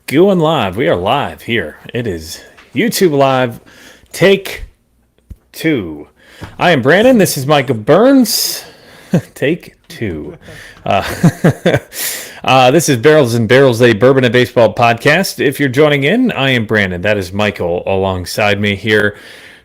Going live. We are live here. It is YouTube Live, take two. I am Brandon. This is Michael Burns. Take two. This is Barrels and Barrels, a bourbon and baseball podcast. If you're joining in, I am Brandon. That is Michael alongside me here.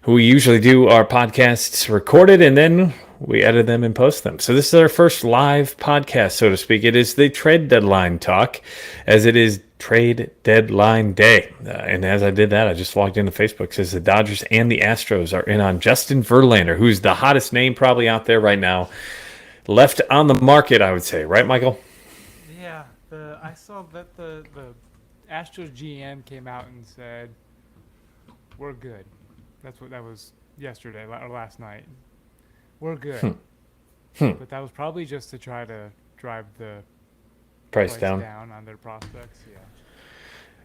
We usually do our podcasts recorded and then we edit them and post them. So this is our first live podcast, so to speak. It is the trade deadline talk, as it is trade deadline day. And as I did that, I just logged into Facebook. It says the Dodgers and the Astros are in on Justin Verlander, who's the hottest name probably out there right now. Left on the market, I would say. Right, Michael? Yeah. I saw that the Astros GM came out and said, we're good. That was yesterday or last night. We're good. But that was probably just to try to drive the Price down on their prospects.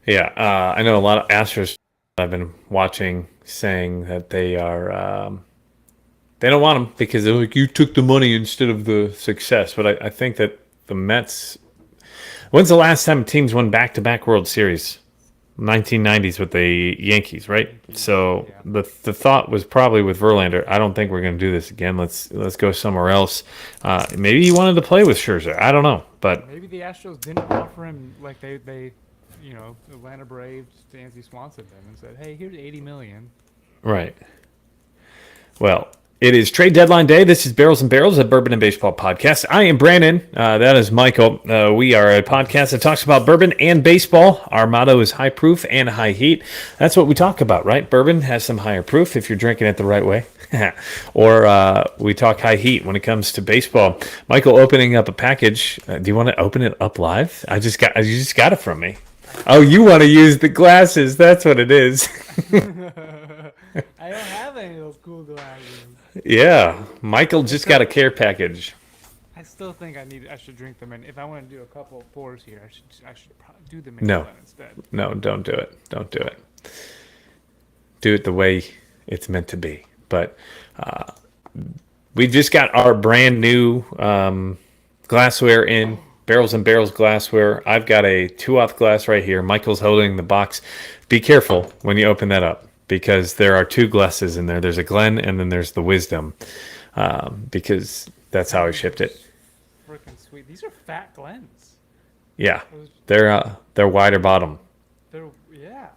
Yeah. I know a lot of Astros I've been watching saying that they are they don't want him because they're like, you took the money instead of the success. But I think that the Mets. When's the last time teams won back-to-back World Series? 1990s with the Yankees, right? So the thought was probably with Verlander, I don't think we're going to do this again. Let's go somewhere else. Maybe he wanted to play with Scherzer. I don't know, but maybe the Astros didn't offer him like they Atlanta Braves, Dansby Swanson them and said, hey, here's $80 million. Right. Well, it is trade deadline day. This is Barrels and Barrels, a bourbon and baseball podcast. I am Brandon. That is Michael. We are a podcast that talks about bourbon and baseball. Our motto is high proof and high heat. That's what we talk about, right? Bourbon has some higher proof if you're drinking it the right way. Or we talk high heat when it comes to baseball. Michael opening up a package. Do you want to open it up live? You just got it from me. Oh, you want to use the glasses. That's what it is. I don't have any of those cool glasses. Yeah, Michael just got a care package. I still think I should drink them, and if I want to do a couple of pours here, I should probably do them instead. No, don't do it. Don't do it. Do it the way it's meant to be. But we just got our brand new glassware in, Barrels and Barrels glassware. I've got a 2-ounce glass right here. Michael's holding the box. Be careful when you open that up, because there are 2 glasses in there. There's a Glen and then there's the Wisdom, because that's how I shipped it. Freaking sweet. These are fat Glens. Yeah, they're wider bottom. Yeah.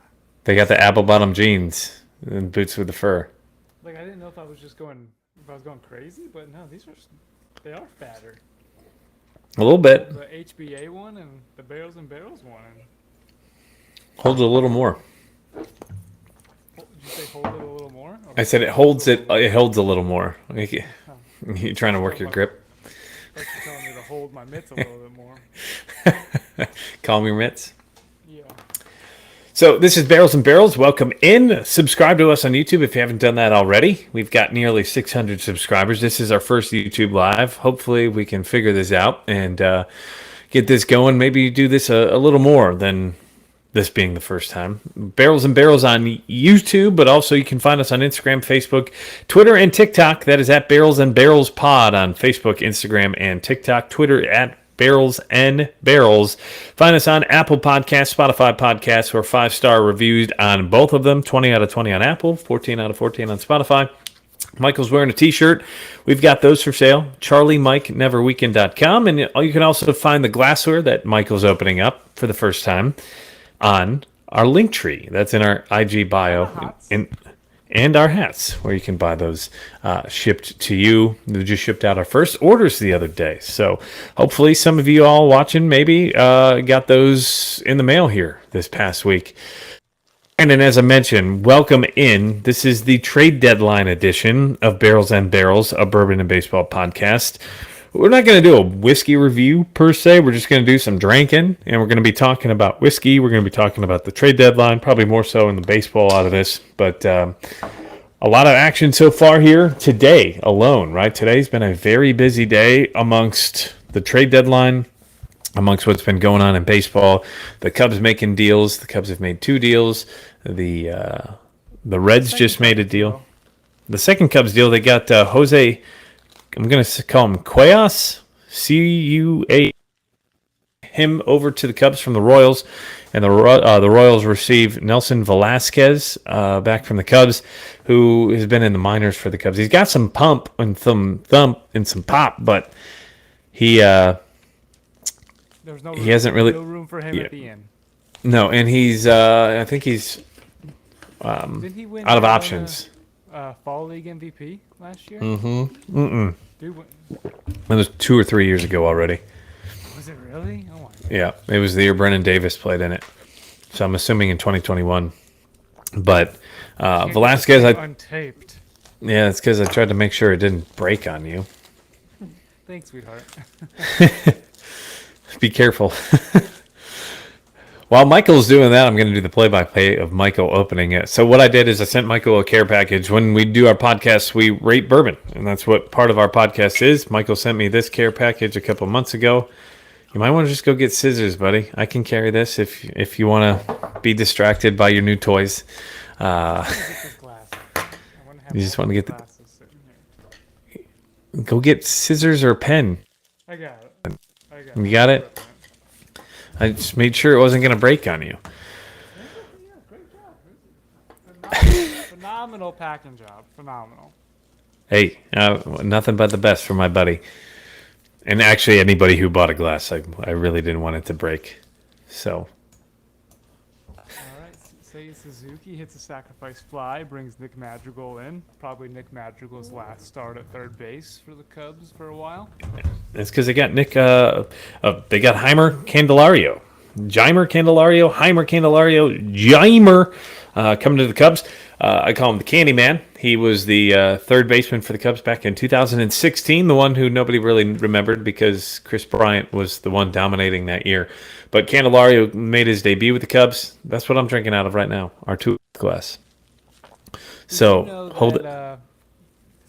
They got the apple bottom jeans and boots with the fur. Like, I didn't know if I was going crazy, but no, they are fatter. A little bit. The HBA one and the Barrels and Barrels one. Holds a little more. Did you say hold it a little more? I said it holds a little more. You're trying to work your grip. Like you're telling me to hold my mitts a little bit more. Calm your mitts. Yeah. So this is Barrels and Barrels. Welcome in. Subscribe to us on YouTube if you haven't done that already. We've got nearly 600 subscribers. This is our first YouTube Live. Hopefully we can figure this out and get this going. Maybe do this a little more than this being the first time. Barrels and Barrels on YouTube, but also you can find us on Instagram, Facebook, Twitter, and TikTok. That is at Barrels and Barrels Pod on Facebook, Instagram, and TikTok. Twitter at Barrels and Barrels. Find us on Apple Podcasts, Spotify Podcasts, or 5-star reviews on both of them. 20 out of 20 on Apple, 14 out of 14 on Spotify. Michael's wearing a t-shirt. We've got those for sale. CharlieMikeNeverWeekend.com. And you can also find the glassware that Michael's opening up for the first time on our link tree. That's in our IG bio. And our hats, where you can buy those shipped to you. We just shipped out our first orders the other day. So hopefully some of you all watching maybe got those in the mail here this past week. And then, as I mentioned, welcome in. This is the trade deadline edition of Barrels and Barrels, a bourbon and baseball podcast. We're not going to do a whiskey review per se. We're just going to do some drinking, and we're going to be talking about whiskey. We're going to be talking about the trade deadline, probably more so in the baseball out of this. But a lot of action so far here today alone, right? Today's been a very busy day amongst the trade deadline, amongst what's been going on in baseball. The Cubs making deals. The Cubs have made 2 deals. The Reds just made a deal. The second Cubs deal, they got Jose. I'm going to call him Cuas, Cuas. him over to the Cubs from the Royals, and the Royals receive Nelson Velasquez back from the Cubs, who has been in the minors for the Cubs. He's got some pump and some thump and some pop, but he he hasn't really no room for him at the end. No, and he's I think he's Did he win out of options. Fall League MVP last year? Mm-mm. Dude, It was 2 or 3 years ago already. was it really? Oh my God. Yeah, it was the year Brennan Davis played in it. So I'm assuming in 2021. But Velasquez, untaped. Yeah, it's because I tried to make sure it didn't break on you. Thanks, sweetheart. Be careful. While Michael's doing that, I'm going to do the play-by-play of Michael opening it. So what I did is I sent Michael a care package. When we do our podcast, we rate bourbon, and that's what part of our podcast is. Michael sent me this care package a couple months ago. You might want to just go get scissors, buddy. I can carry this if you want to be distracted by your new toys. You just want to get go get scissors or a pen. I got it. You got it? I just made sure it wasn't going to break on you. Yeah, great job. Phenomenal packing job. Phenomenal. Hey, nothing but the best for my buddy. And actually, anybody who bought a glass, I really didn't want it to break. So. All right. Say Suzuki hits a sacrifice fly, brings Nick Madrigal in. Probably Nick Madrigal's last start at third base for the Cubs for a while. It's because they got they got Heimer Candelario. Coming to the Cubs. I call him the Candy Man. He was the third baseman for the Cubs back in 2016, the one who nobody really remembered because Chris Bryant was the one dominating that year. But Candelario made his debut with the Cubs. That's what I'm drinking out of right now, our 2 glass. So hold it.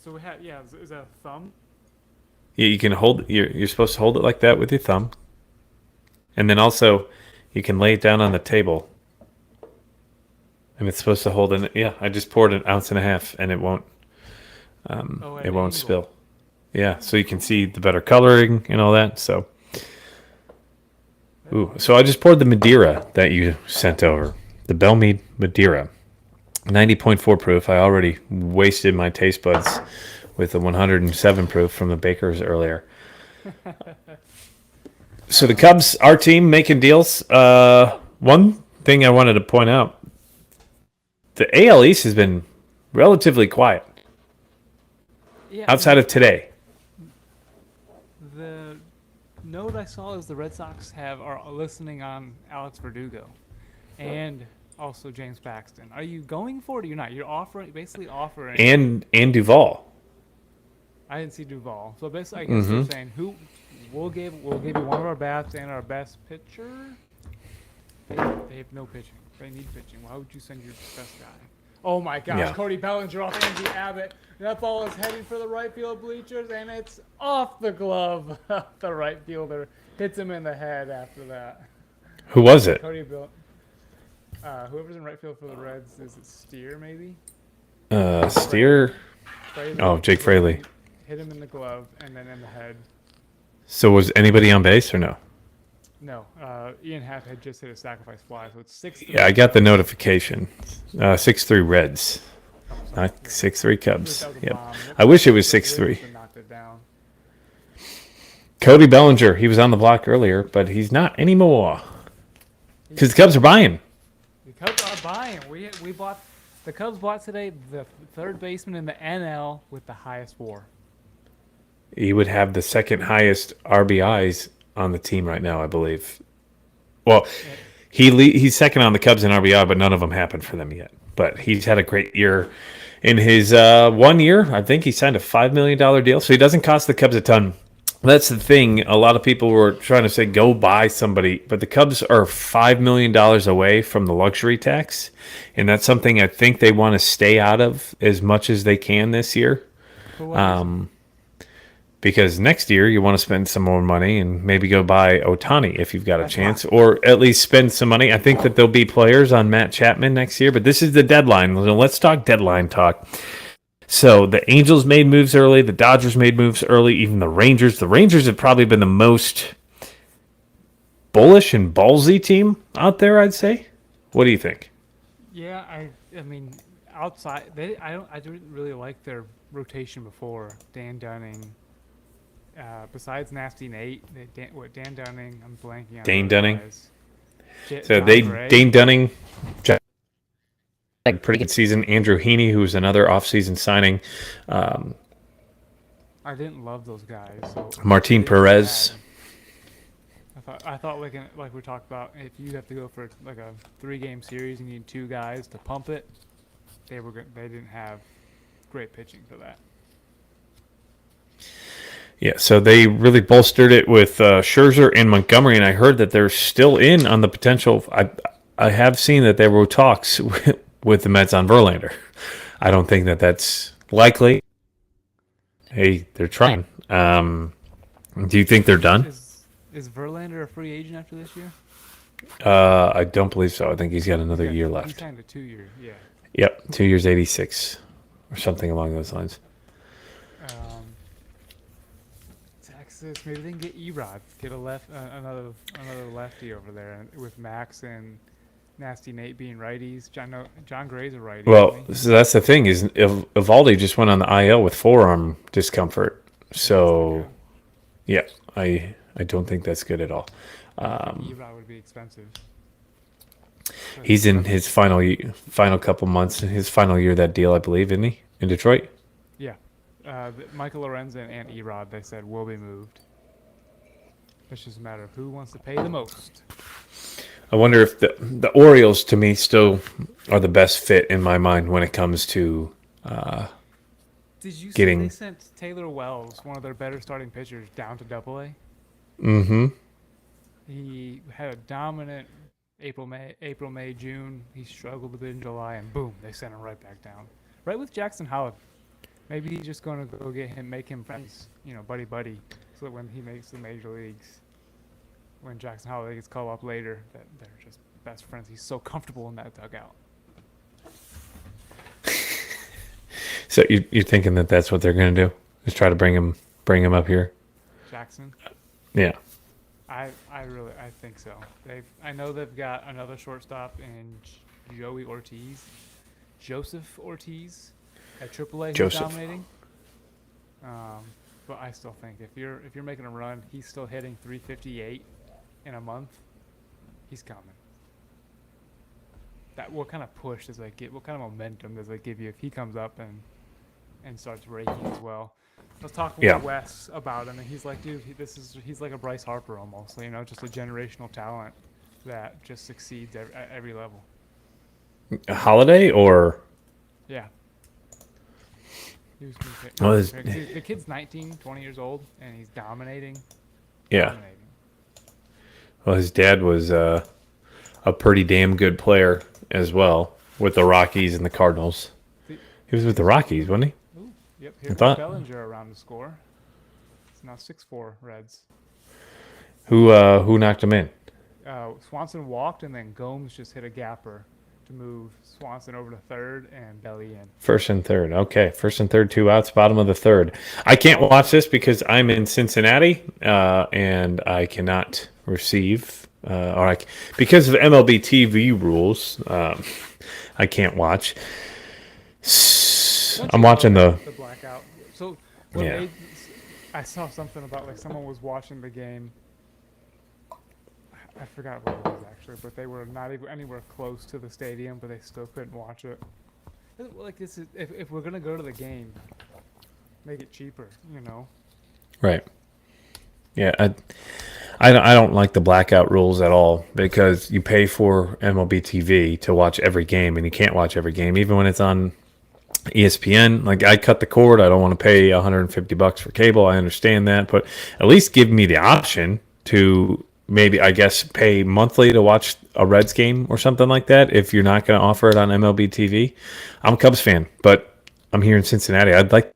So we have, is that a thumb? Yeah, you can hold. You're supposed to hold it like that with your thumb, and then also you can lay it down on the table. And it's supposed to hold in. Yeah, I just poured 1.5 ounces, and it won't. It won't spill. Yeah, so you can see the better coloring and all that. So, so I just poured the Madeira that you sent over, the Bellmead Madeira, 90.4 proof. I already wasted my taste buds with the 107 proof from the Bakers earlier. So the Cubs, our team, making deals. One thing I wanted to point out. The AL East has been relatively quiet outside of today. The note I saw is the Red Sox are listening on Alex Verdugo and also James Paxton. Are you going for it or you're not? You're basically offering. And Duvall. I didn't see Duvall. So basically, I guess they're saying we'll give you one of our bats and our best pitcher. They have no pitching. They need pitching. Why would you send your best guy? Oh my gosh, yeah. Cody Bellinger off Andy Abbott. That ball is heading for the right field bleachers, and it's off the glove. The right fielder hits him in the head after that. Who was it? Cody whoever's in right field for the Reds, is it Steer maybe? Steer? Fraley. Oh, Jake Fraley. Hit him in the glove and then in the head. So was anybody on base or no? No, Ian Happ had just hit a sacrifice fly, so it's 6-3. Yeah, I got the notification. 6-3 Reds, not 6-3 Cubs. Yep. I wish it was 6-3. Cody Bellinger, he was on the block earlier, but he's not anymore because the Cubs are buying. The Cubs are buying. We bought. The Cubs bought today the third baseman in the NL with the highest WAR. He would have the second highest RBIs on the team right now, I believe. Well, he's second on the Cubs in RBI, but none of them happened for them yet. But he's had a great year. In his 1 year, I think he signed a $5 million deal, so he doesn't cost the Cubs a ton. That's the thing. A lot of people were trying to say, go buy somebody. But the Cubs are $5 million away from the luxury tax, and that's something I think they want to stay out of as much as they can this year. Because next year you want to spend some more money and maybe go buy Ohtani if you've got a chance, or at least spend some money. I think that there'll be players on Matt Chapman next year, but this is the deadline. Let's talk deadline talk. So the Angels made moves early, the Dodgers made moves early, even the Rangers. The Rangers have probably been the most bullish and ballsy team out there, I'd say. What do you think? Yeah, I mean, outside I didn't really like their rotation before. Dan Dunning, besides Nasty Nate, Dan Dunning, I'm blanking on Dane the other Dunning. guys. So John Gray. Dane Dunning, like pretty good season. Andrew Heaney, who's another offseason signing. I didn't love those guys. So Martin they didn't Perez. bad. I thought like we talked about, if you have to go for like a 3-game series, you need 2 guys to pump it. They didn't have great pitching for that. Yeah, so they really bolstered it with Scherzer and Montgomery, and I heard that they're still in on the potential. I have seen that there were talks with the Mets on Verlander. I don't think that that's likely. Hey, they're trying. Do you think they're done? Is Verlander a free agent after this year? I don't believe so. I think he's got another year He left. signed a 2-year. Yeah. Yep, 2 years, 86, or something along those lines. Texas, maybe they can get Erod, get another lefty over there with Max and Nasty Nate being righties. John Gray's a righty. Well, so that's the thing is Evaldi just went on the IL with forearm discomfort. So, yeah, I don't think that's good at all. Erod would be expensive. He's in his final couple months, his final year of that deal, I believe, isn't he, in Detroit? Yeah. Michael Lorenzen and Erod, they said, will be moved. It's just a matter of who wants to pay the most. I wonder if the Orioles, to me, still are the best fit in my mind when it comes to Did you getting... see they sent Taylor Wells, one of their better starting pitchers, down to AA? Mm-hmm. He had a dominant April, May, June. He struggled a bit in July, and boom, they sent him right back down. Right with Jackson Howard. Maybe he's just going to go make him friends, buddy, so that when he makes the major leagues, when Jackson Howard gets called up later, that they're just best friends. He's so comfortable in that dugout. So you're thinking that that's what they're going to do? Is try to bring him up here? Jackson? Yeah. I think so. I know they've got another shortstop in Joseph Ortiz at AAA who's dominating. But I still think if you're making a run, he's still hitting 358 in a month. He's coming. What kind of push does that get? What kind of momentum does that give you if he comes up and starts raking as well? I was talking with Wes about him, and he's like, dude, he's like a Bryce Harper almost. Just a generational talent that just succeeds at every level. A Holiday or? Yeah. He was the kid's 19, 20 years old, and he's dominating. Yeah. Well, his dad was a pretty damn good player as well with the Rockies and the Cardinals. He was with the Rockies, wasn't he? Ooh, yep. Here's Bellinger around to score. It's now 6-4 Reds. Who knocked him in? Swanson walked, and then Gomes just hit a gapper to move Swanson over to third and Belly in. First and third. Okay. First and third, 2 outs, bottom of the third. I can't watch this because I'm in Cincinnati and I cannot receive because of MLB TV rules, I can't watch. I'm watching the blackout. So I saw something about someone was watching the game. I forgot what it was actually, but they were not even anywhere close to the stadium, but they still couldn't watch it. This is if we're gonna go to the game, make it cheaper, Right. Yeah, I don't like the blackout rules at all because you pay for MLB TV to watch every game, and you can't watch every game, even when it's on ESPN. I cut the cord. I don't want to pay $150 for cable. I understand that, but at least give me the option to maybe, I guess, pay monthly to watch a Reds game or something like that if you're not going to offer it on MLB TV. I'm a Cubs fan, but I'm here in Cincinnati. I'd like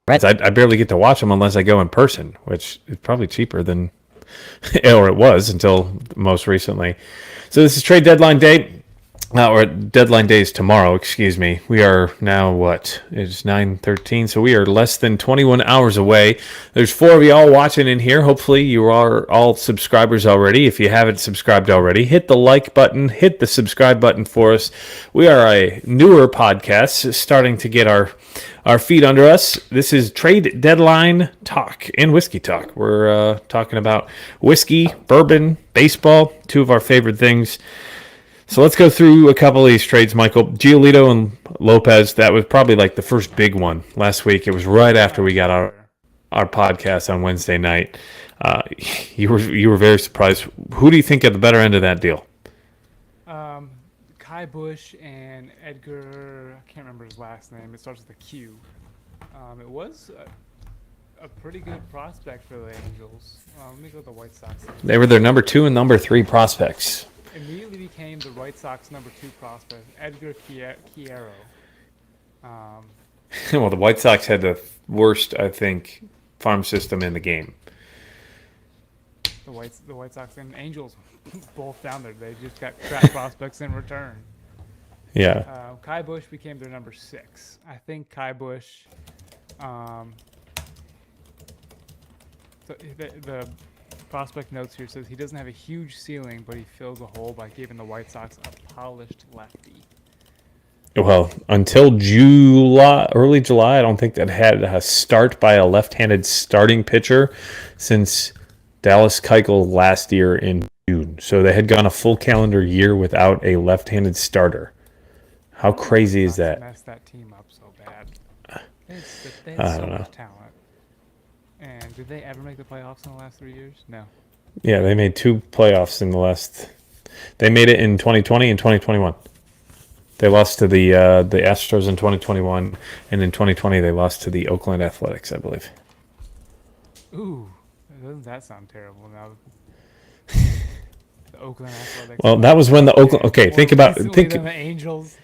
Reds. I barely get to watch them unless I go in person, which is probably cheaper than, or it was until most recently. So this is trade deadline day. or deadline day is tomorrow, excuse me. We are now, what? It's 9:13, so we are less than 21 hours away. There's 4 of you all watching in here. Hopefully you are all subscribers already. If you haven't subscribed already, hit the like button, hit the subscribe button for us. We are a newer podcast, starting to get our feet under us. This is Trade Deadline Talk and Whiskey Talk. We're talking about whiskey, bourbon, baseball, 2 of our favorite things. So let's go through a couple of these trades, Michael. Giolito and Lopez, that was probably like the first big one last week. It was right after we got our podcast on Wednesday night. You were very surprised. Who do you think at the better end of that deal? Kai Bush and Edgar, I can't remember his last name. It starts with a Q. It was a pretty good prospect for the Angels. Let me go with the White Sox. They were their number 2 and number 3 prospects. Immediately became the White Sox number 2 prospect, Edgar Quiero. Well, the White Sox had the worst, I think, farm system in the game. The White Sox and Angels both down there. They just got crap prospects in return. Yeah. Kai Bush became their number 6. I think Kai Bush. The prospect notes here says he doesn't have a huge ceiling, but he fills a hole by giving the White Sox a polished lefty. Well, until early July, I don't think that had a start by a left-handed starting pitcher since Dallas Keuchel last year in June. So they had gone a full calendar year without a left-handed starter. How crazy is that? Messed that team up so bad. They I had so don't know. much talent. And did they ever make the playoffs in the last 3 years? No. Yeah, they made 2 playoffs in the last. They made it in 2020 and 2021. They lost to the Astros in 2021, and in 2020 they lost to the Oakland Athletics, I believe. Ooh, doesn't that sound terrible now? The Oakland Athletics. Well, that was when the Oakland. Okay, think about the Angels.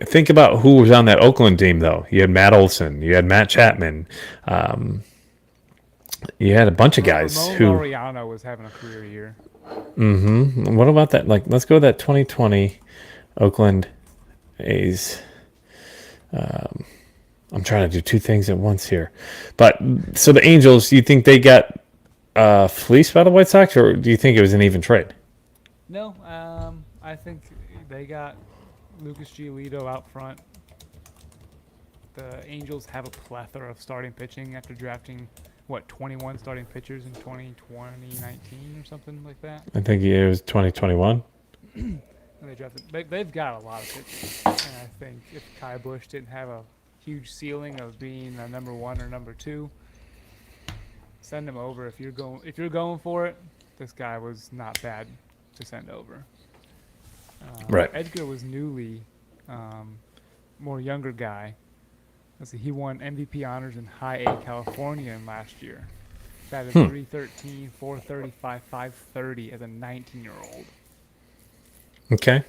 Think about who was on that Oakland team, though. You had Matt Olson, you had Matt Chapman, you had a bunch of guys who. Laureano was having a career year. Mm-hmm. What about that? Like, let's go with that 2020 Oakland A's. I'm trying to do 2 things at once here, but so the Angels, you think they got fleeced by the White Sox, or do you think it was an even trade? No, I think they got Lucas Giolito out front. The Angels have a plethora of starting pitching after drafting 21 starting pitchers in 2019 or something like that. I think it was 2021. They've got a lot of pitchers, and I think if Kai Bush didn't have a huge ceiling of being a number 1 or number 2, send him over. If you're going for it, this guy was not bad to send over. Right. Edgar was newly, more younger guy. Let's see, he won MVP honors in High A California last year. Batted 313, 435, 530 as a 19-year-old. Okay.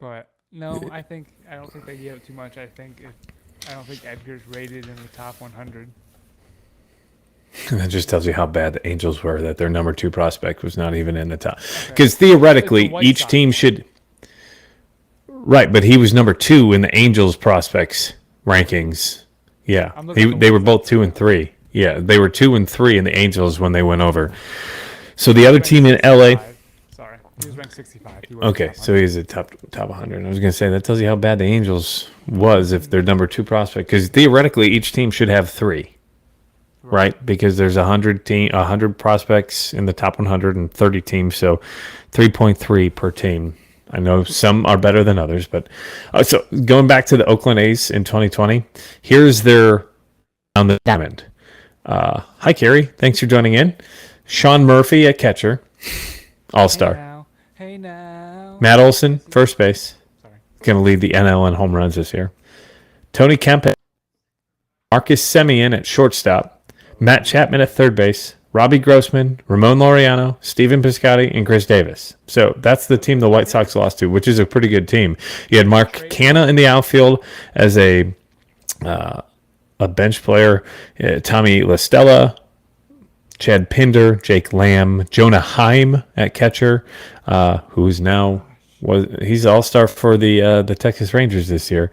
But no, I don't think they gave it too much. I don't think Edgar's rated in the top 100. That just tells you how bad the Angels were, that their number 2 prospect was not even in the top. Because theoretically, each team should. Right, but he was number 2 in the Angels prospects rankings. Yeah, they were both 2 and 3. Yeah, they were 2 and 3 in the Angels when they went over. So the other team in LA. Sorry, he was ranked 65. Okay, so he's a top 100. I was going to say that tells you how bad the Angels was if they're number 2 prospect. Because theoretically, each team should have 3. Right, because there's 100 prospects in the top 130 teams, so 3.3 per team. I know some are better than others, but so going back to the Oakland A's in 2020, here's their on the diamond. Hi, Carrie. Thanks for joining in. Sean Murphy at catcher, all-star. Hey now. Matt Olson, first base. Sorry. Going to lead the NL in home runs this year. Tony Kemp, Marcus Semien at shortstop, Matt Chapman at third base, Robbie Grossman, Ramon Laureano, Steven Piscotty, and Chris Davis. So that's the team the White Sox lost to, which is a pretty good team. You had Mark Canha in the outfield as a bench player, Tommy La Stella, Chad Pinder, Jake Lamb, Jonah Heim at catcher, who's now he's all-star for the Texas Rangers this year.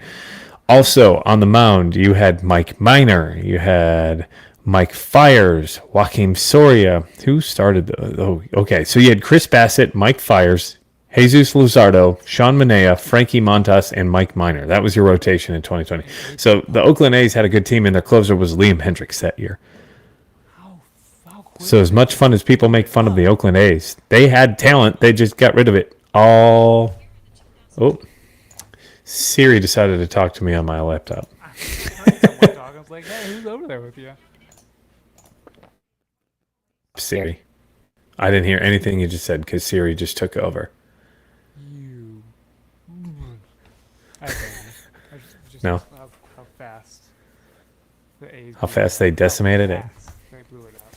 Also on the mound, you had Mike Minor, you had Mike Fires, Joaquin Soria. Who started okay. So you had Chris Bassett, Mike Fires, Jesus Luzardo, Sean Manaea, Frankie Montas, and Mike Minor. That was your rotation in 2020. So the Oakland A's had a good team, and their closer was Liam Hendricks that year. So as much fun as people make fun of the Oakland A's, they had talent. They just got rid of it all. Oh, Siri decided to talk to me on my laptop. I heard someone talk. I was like, hey, who's over there with you? Siri. I didn't hear anything you just said because Siri just took over. You. I just No. How fast the A's. How fast they decimated it. They blew it up.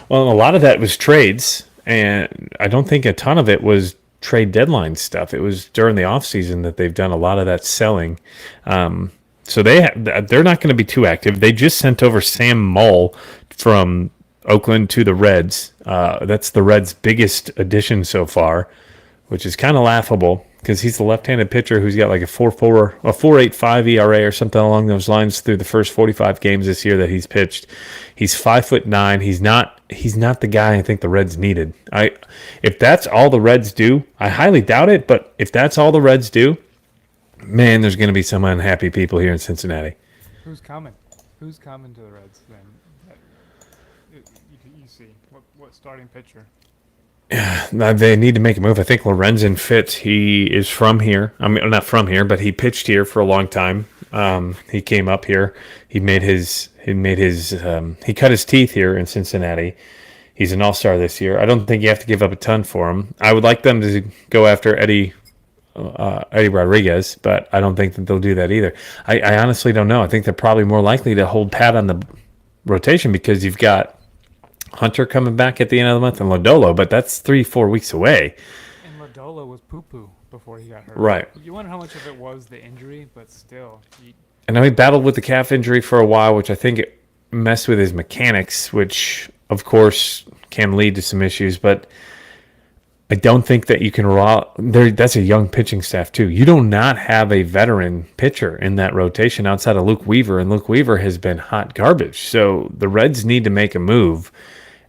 Well, a lot of that was trades, and I don't think a ton of it was trade deadline stuff. It was during the offseason that they've done a lot of that selling. So they're not going to be too active. They just sent over Sam Mull from Oakland to the Reds. That's the Reds' biggest addition so far, which is kind of laughable because he's the left-handed pitcher who's got like a 4.85 ERA or something along those lines through the first 45 games this year that he's pitched. He's 5'9". He's not the guy I think the Reds needed. If that's all the Reds do, I highly doubt it, but if that's all the Reds do, man, there's going to be some unhappy people here in Cincinnati. Who's coming? Who's coming to the Reds then? You see what starting pitcher? They need to make a move. I think Lorenzen Fitz, he is from here. I mean, not from here, but he pitched here for a long time. He came up here. He cut his teeth here in Cincinnati. He's an all-star this year. I don't think you have to give up a ton for him. I would like them to go after Eddie Rodriguez, but I don't think that they'll do that either. I honestly don't know. I think they're probably more likely to hold pat on the rotation because you've got Hunter coming back at the end of the month and Lodolo, but that's 3-4 weeks away. And Lodolo was poo-poo before he got hurt. Right. You wonder how much of it was the injury, but still. And he battled with the calf injury for a while, which I think it messed with his mechanics, which, of course, can lead to some issues. But I don't think that you can that's a young pitching staff, too. You do not have a veteran pitcher in that rotation outside of Luke Weaver, and Luke Weaver has been hot garbage. So the Reds need to make a move,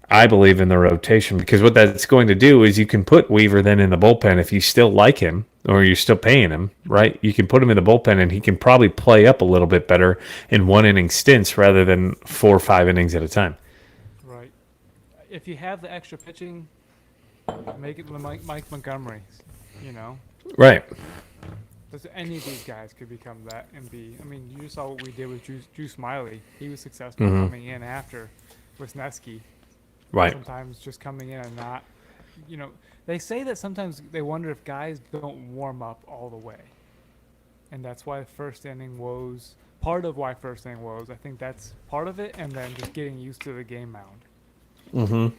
I believe, in the rotation, because what that's going to do is you can put Weaver then in the bullpen if you still like him or you're still paying him, right? You can put him in the bullpen and he can probably play up a little bit better in one-inning stints rather than 4 or 5 innings at a time. Right. If you have the extra pitching, make it Mike Montgomery, you know? Right. Because any of these guys could become that and be. I mean, you just saw what we did with Drew Smiley. He was successful coming in after Wisniewski. Right. Sometimes just coming in and not, they say that sometimes they wonder if guys don't warm up all the way. And that's why part of why first inning woes, I think that's part of it, and then just getting used to the game mound. Mm-hmm.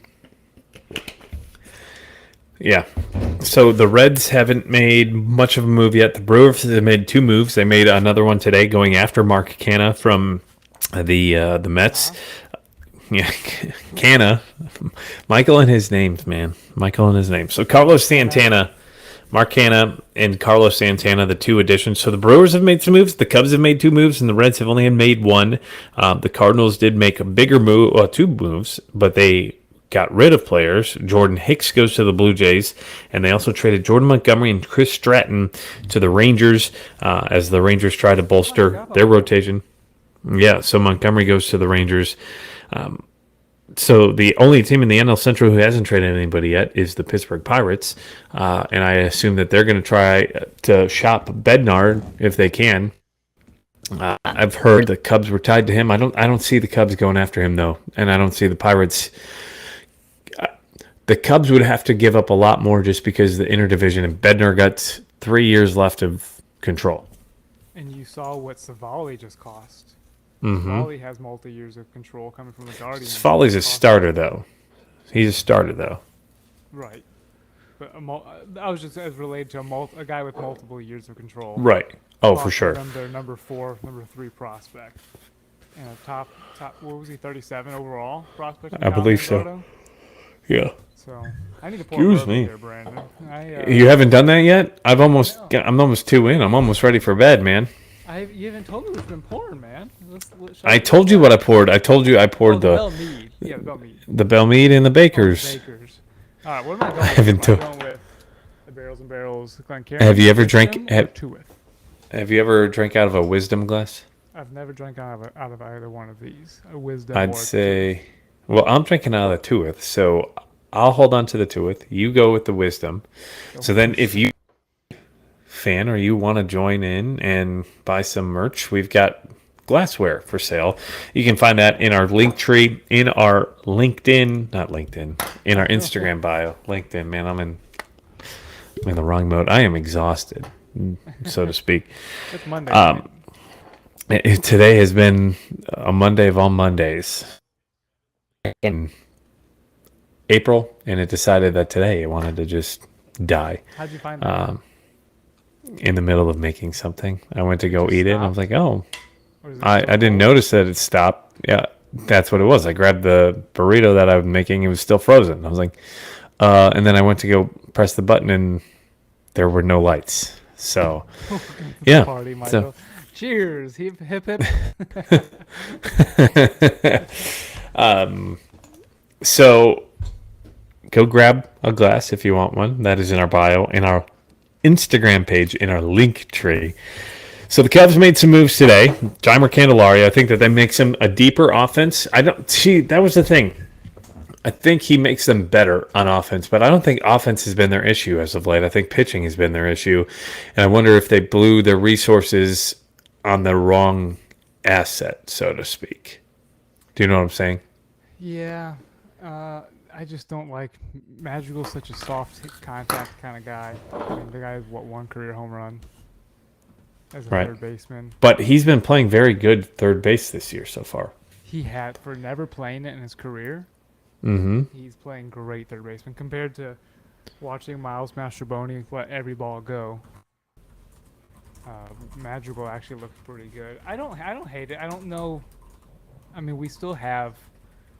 Yeah. So the Reds haven't made much of a move yet. The Brewers have made 2 moves. They made another one today going after Mark Canha from the Mets. Yeah, Canha. Michael and his names, man. Michael and his names. So Carlos Santana, Mark Canha, and Carlos Santana, the 2 additions. So the Brewers have made some moves. The Cubs have made 2 moves, and the Reds have only made 1. The Cardinals did make a bigger move, 2 moves, but they got rid of players. Jordan Hicks goes to the Blue Jays, and they also traded Jordan Montgomery and Chris Stratton to the Rangers as the Rangers try to bolster their rotation. Yeah, so Montgomery goes to the Rangers. So the only team in the NL Central who hasn't traded anybody yet is the Pittsburgh Pirates, and I assume that they're going to try to shop Bednar if they can. I've heard the Cubs were tied to him. I don't see the Cubs going after him though, and I don't see the Pirates. The Cubs would have to give up a lot more just because the interdivision, and Bednar got 3 years left of control. And you saw what Savali just cost. Mm-hmm. Savali has multi-years of control coming from the Guardians. Savali's a starter, though. He's a starter, though. Right. But I was just as related to a guy with multiple years of control. Right. Oh, for sure. Them their number 4, number 3 prospect. top. What was he? 37 overall prospect in I believe Colorado. so. Yeah. So I need to pour a Excuse bourbon me. here, Brandon. You haven't done that yet? I'm No. almost 2 in. I'm almost ready for bed, man. You haven't told me what you've been pouring, man. I told you what I poured. I told you I poured the Bell Mead. Yeah, the Bell Mead. the Bell Mead and the Oh, the Bakers. Bakers. All right, what am I going I with? haven't Am I told. going with the Barrels and Barrels, Glencairn? Have you ever Wisdom, drank? or Tuith? Have you ever drank out of a wisdom glass? I've never drank out of either one of these. A Wisdom I'd or a Tuith. say. Well, I'm drinking out of the Tuith, so I'll hold on to the Tuith. You go with the wisdom. So then, if you fan or you want to join in and buy some merch, we've got glassware for sale. You can find that in our link tree, in our LinkedIn, not LinkedIn, in our Instagram bio. LinkedIn, man, I'm in the wrong mode. I am exhausted, so to speak. It's Monday. Night. Today has been a Monday of all Mondays in April, and it decided that today it wanted to just die. How'd you find that? In the middle of making something. I went to go eat it, and I was like, oh, I didn't notice that it stopped. Yeah, that's what it was. I grabbed the burrito that I was making. It was still frozen. I was like, and then I went to go press the button, and there were no lights. So, yeah. Party, Michael. Cheers. Hip, hip, hip. So, go grab a glass if you want one. That is in our bio, in our Instagram page, in our link tree. So the Cubs made some moves today. Jeimer Candelario, I think that makes him a deeper offense. That was the thing. I think he makes them better on offense, but I don't think offense has been their issue as of late. I think pitching has been their issue, and I wonder if they blew their resources on the wrong asset, so to speak. Do you know what I'm saying? Yeah. I just don't like Madrigal's such a soft contact kind of guy. I mean, the guy has one career home run as a third baseman. But he's been playing very good third base this year so far. He had, for never playing it in his career, he's playing great third baseman compared to watching Miles Mastrobuoni let every ball go. Madrigal actually looked pretty good. I don't hate it. I don't know. I mean, we still have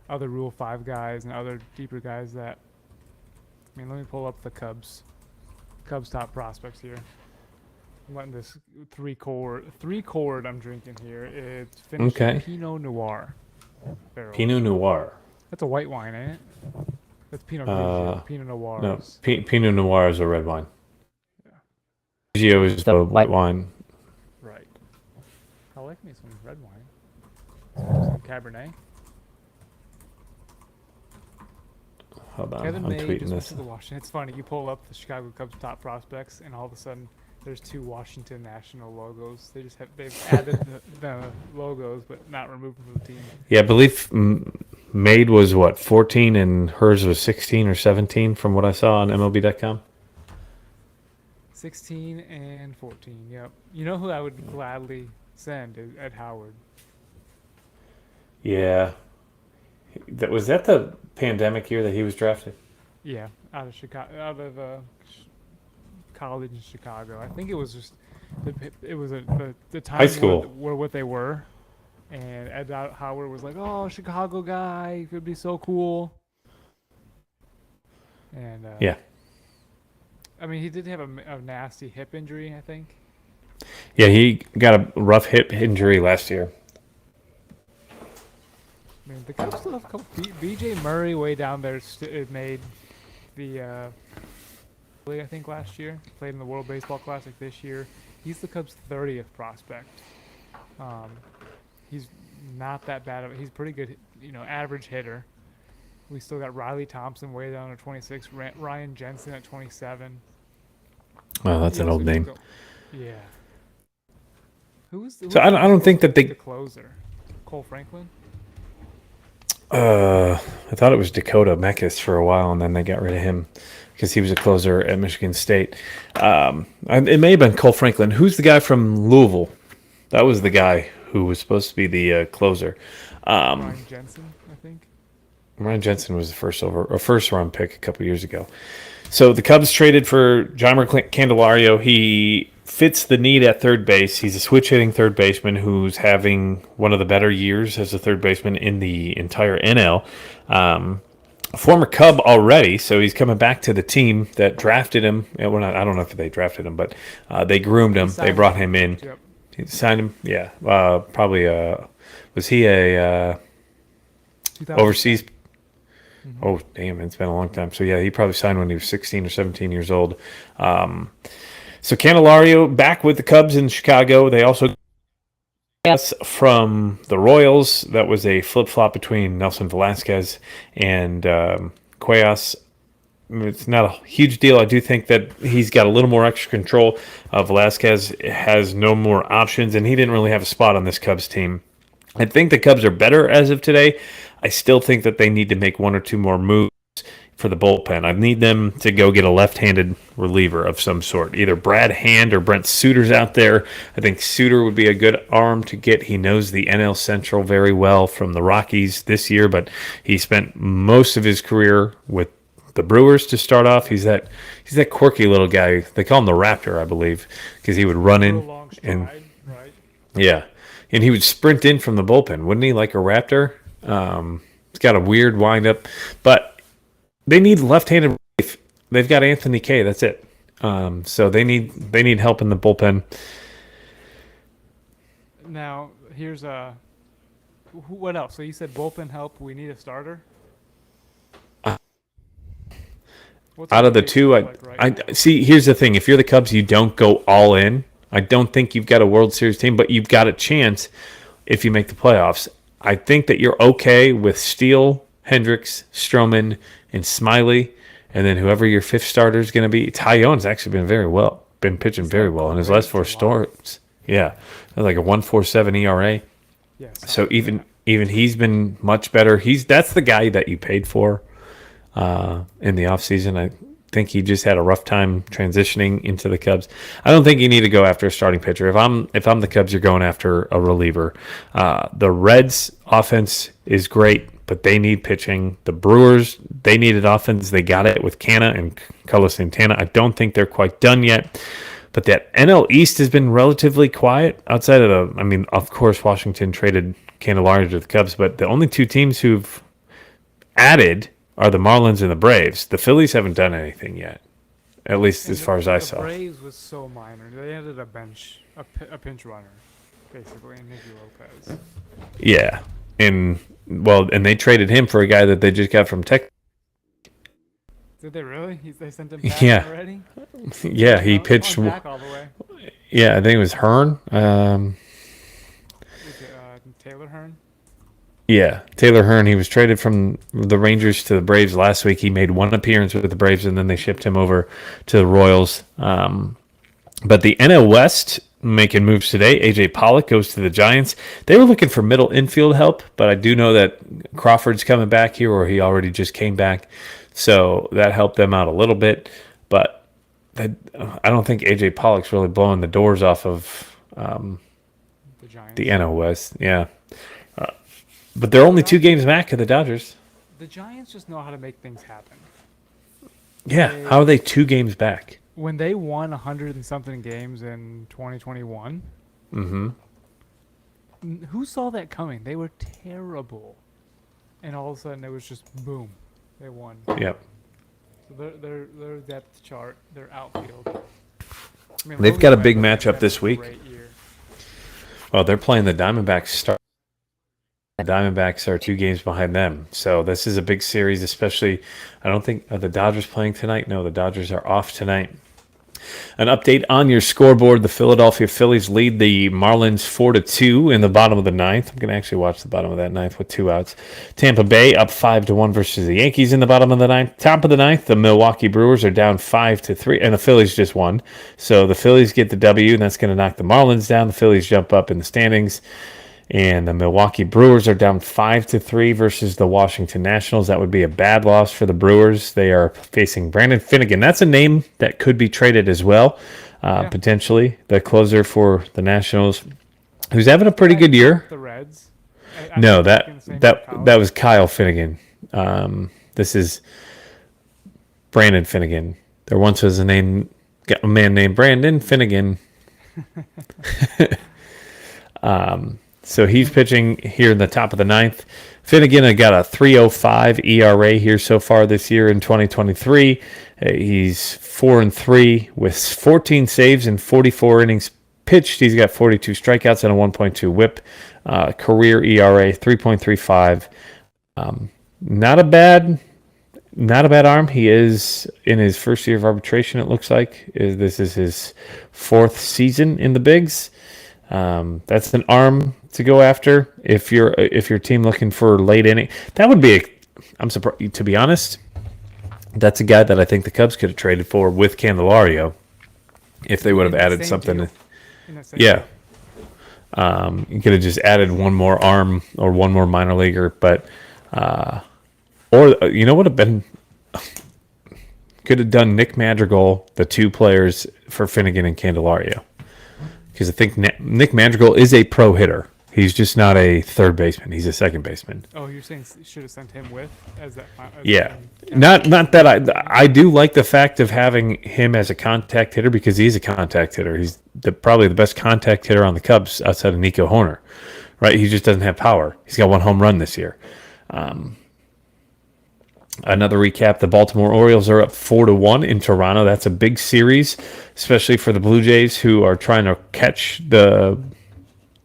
other Rule 5 guys and other deeper guys that. I mean, let me pull up the Cubs top prospects here. I'm letting this three chord I'm drinking here. It's finished Pinot Noir. Barrel. Pinot Noir. That's a white wine, ain't it? That's Pinot Grigio. Pinot Noir. No, Pinot Noir is a red wine. Yeah. Grigio is the white wine. Right. I like me some red wine. Some Cabernet. Hold on, Kevin I'm May tweeting just went this. to the Washington. It's funny. You pull up the Chicago Cubs top prospects, and all of a sudden, there's two Washington National logos. They've added the logos, but not removed them from the team. Yeah, I believe Made was 14, and hers was 16 or 17 from what I saw on MLB.com. 16 and 14. Yep. You know who I would gladly send is Ed Howard. Yeah. Was that the pandemic year that he was drafted? Yeah, out of Chicago, college in Chicago. I think it was just the time High school. were what they were, and Ed Howard was like, "Oh, Chicago guy, he could be so cool." And yeah, I mean, he did have a nasty hip injury, I think. Yeah, he got a rough hip injury last year. I mean, the Cubs still have a couple. B.J. Murray way down there made the I think last year played in the World Baseball Classic this year. He's the Cubs' 30th prospect. He's not that bad. He's pretty good, average hitter. We still got Riley Thompson way down at 26. Ryan Jensen at 27. Wow, that's an old name. Yeah. So I don't think that the closer, Cole Franklin. I thought it was Dakota Meckes for a while, and then they got rid of him because he was a closer at Michigan State. It may have been Cole Franklin. Who's the guy from Louisville? That was the guy who was supposed to be the closer. Ryan Jensen, I think. Ryan Jensen was the first round pick a couple years ago. So the Cubs traded for Jeimer Candelario. He fits the need at third base. He's a switch hitting third baseman who's having one of the better years as a third baseman in the entire NL. A former Cub already, so he's coming back to the team that drafted him. Well, I don't know if they drafted him, but they groomed him. They brought him in. Yep. He signed him. Yeah, probably. Was he a 2000. overseas? Oh, damn, it's been a long time. So, yeah, he probably signed when he was 16 or 17 years old. So, Candelario back with the Cubs in Chicago. They also from the Royals. That was a flip-flop between Nelson Velasquez and Cuellar. It's not a huge deal. I do think that he's got a little more extra control. Velasquez has no more options, and he didn't really have a spot on this Cubs team. I think the Cubs are better as of today. I still think that they need to make one or two more moves for the bullpen. I need them to go get a left-handed reliever of some sort. Either Brad Hand or Brent Suter's out there. I think Suter would be a good arm to get. He knows the NL Central very well from the Rockies this year, but he spent most of his career with the Brewers to start off. He's that quirky little guy. They call him the Raptor, I believe, because he would run in and right? Yeah, and he would sprint in from the bullpen, wouldn't he? Like a Raptor. It's got a weird windup, but they need left-handed relief. They've got Anthony Kay. That's it. So they need help in the bullpen. Now here's what else? So you said bullpen help. We need a starter. What's Out of the two, I see. Here's the thing: if you're the Cubs, you don't go all in. I don't think you've got a World Series team, but you've got a chance if you make the playoffs. I think that you're okay with Steele, Hendricks, Stroman, and Smiley, and then whoever your fifth starter is going to be. Tyone's actually been pitching very well in his last four starts. Yeah, like a 1.47 ERA. Yeah, so even he's been much better. That's the guy that you paid for in the offseason. I think he just had a rough time transitioning into the Cubs. I don't think you need to go after a starting pitcher. If I'm the Cubs, you're going after a reliever. The Reds' offense is great, but they need pitching. The Brewers, they needed offense. They got it with Canna and Carlos Santana. I don't think they're quite done yet. But that NL East has been relatively quiet outside of of course, Washington traded Candelario to the Cubs, but the only two teams who've added are the Marlins and the Braves. The Phillies haven't done anything yet, at least as far as I saw. The Braves was so minor. They added a pinch runner, basically, Nicky Lopez. Yeah, and they traded him for a guy that they just got from Texas. Did they really? They sent him back already? Yeah, he pitched. Back all the way. Yeah, I think it was Hearn. Was it Taylor Hearn? Yeah, Taylor Hearn. He was traded from the Rangers to the Braves last week. He made one appearance with the Braves, and then they shipped him over to the Royals. But the NL West making moves today. A.J. Pollock goes to the Giants. They were looking for middle infield help, but I do know that Crawford's coming back here, or he already just came back. So that helped them out a little bit. But I don't think A.J. Pollock's really blowing the doors off of the NL West. Yeah. But they're only 2 games back of the Dodgers. The Giants just know how to make things happen. Yeah, how are they 2 games back? When they won 100 and something games in 2021, who saw that coming? They were terrible. And all of a sudden, it was just boom. They won. Yep. So their depth chart, their outfield. They've got a big matchup this week. Well, they're playing the Diamondbacks. The Diamondbacks are 2 games behind them. So this is a big series, especially, I don't think, are the Dodgers playing tonight? No, the Dodgers are off tonight. An update on your scoreboard. The Philadelphia Phillies lead the Marlins 4-2 in the bottom of the 9th. I'm going to actually watch the bottom of that 9th with 2 outs. Tampa Bay up 5-1 versus the Yankees in the bottom of the 9th. Top of the 9th, the Milwaukee Brewers are down 5-3, and the Phillies just won. So the Phillies get the W, and that's going to knock the Marlins down. The Phillies jump up in the standings. And the Milwaukee Brewers are down 5-3 versus the Washington Nationals. That would be a bad loss for the Brewers. They are facing Brandon Finnegan. That's a name that could be traded as well, potentially. The closer for the Nationals, who's having a pretty good year. The Reds. No, that was Kyle Finnegan. This is Brandon Finnegan. There once was a man named Brandon Finnegan. So he's pitching here in the top of the ninth. Finnegan had got a 3.05 ERA here so far this year in 2023. He's 4-3 with 14 saves and 44 innings pitched. He's got 42 strikeouts and a 1.2 WHIP. Career ERA 3.35. Not a bad arm. He is in his first year of arbitration. It looks like this is his fourth season in the bigs. That's an arm to go after if your team looking for late inning. That would be I'm surprised, to be honest. That's a guy that I think the Cubs could have traded for with Candelario if they would have added something. Yeah. You could have just added one more arm or one more minor leaguer, but or you know what have been could have done Nick Madrigal, the two players for Finnegan and Candelario. Because I think Nick Madrigal is a pro hitter. He's just not a third baseman. He's a second baseman. Oh, you're saying you should have sent him with as that? Not that I do like the fact of having him as a contact hitter because he's a contact hitter. He's probably the best contact hitter on the Cubs outside of Nico Hoerner, right? He just doesn't have power. He's got one home run this year. Another recap: the Baltimore Orioles are up 4-1 in Toronto. That's a big series, especially for the Blue Jays, who are trying to catch the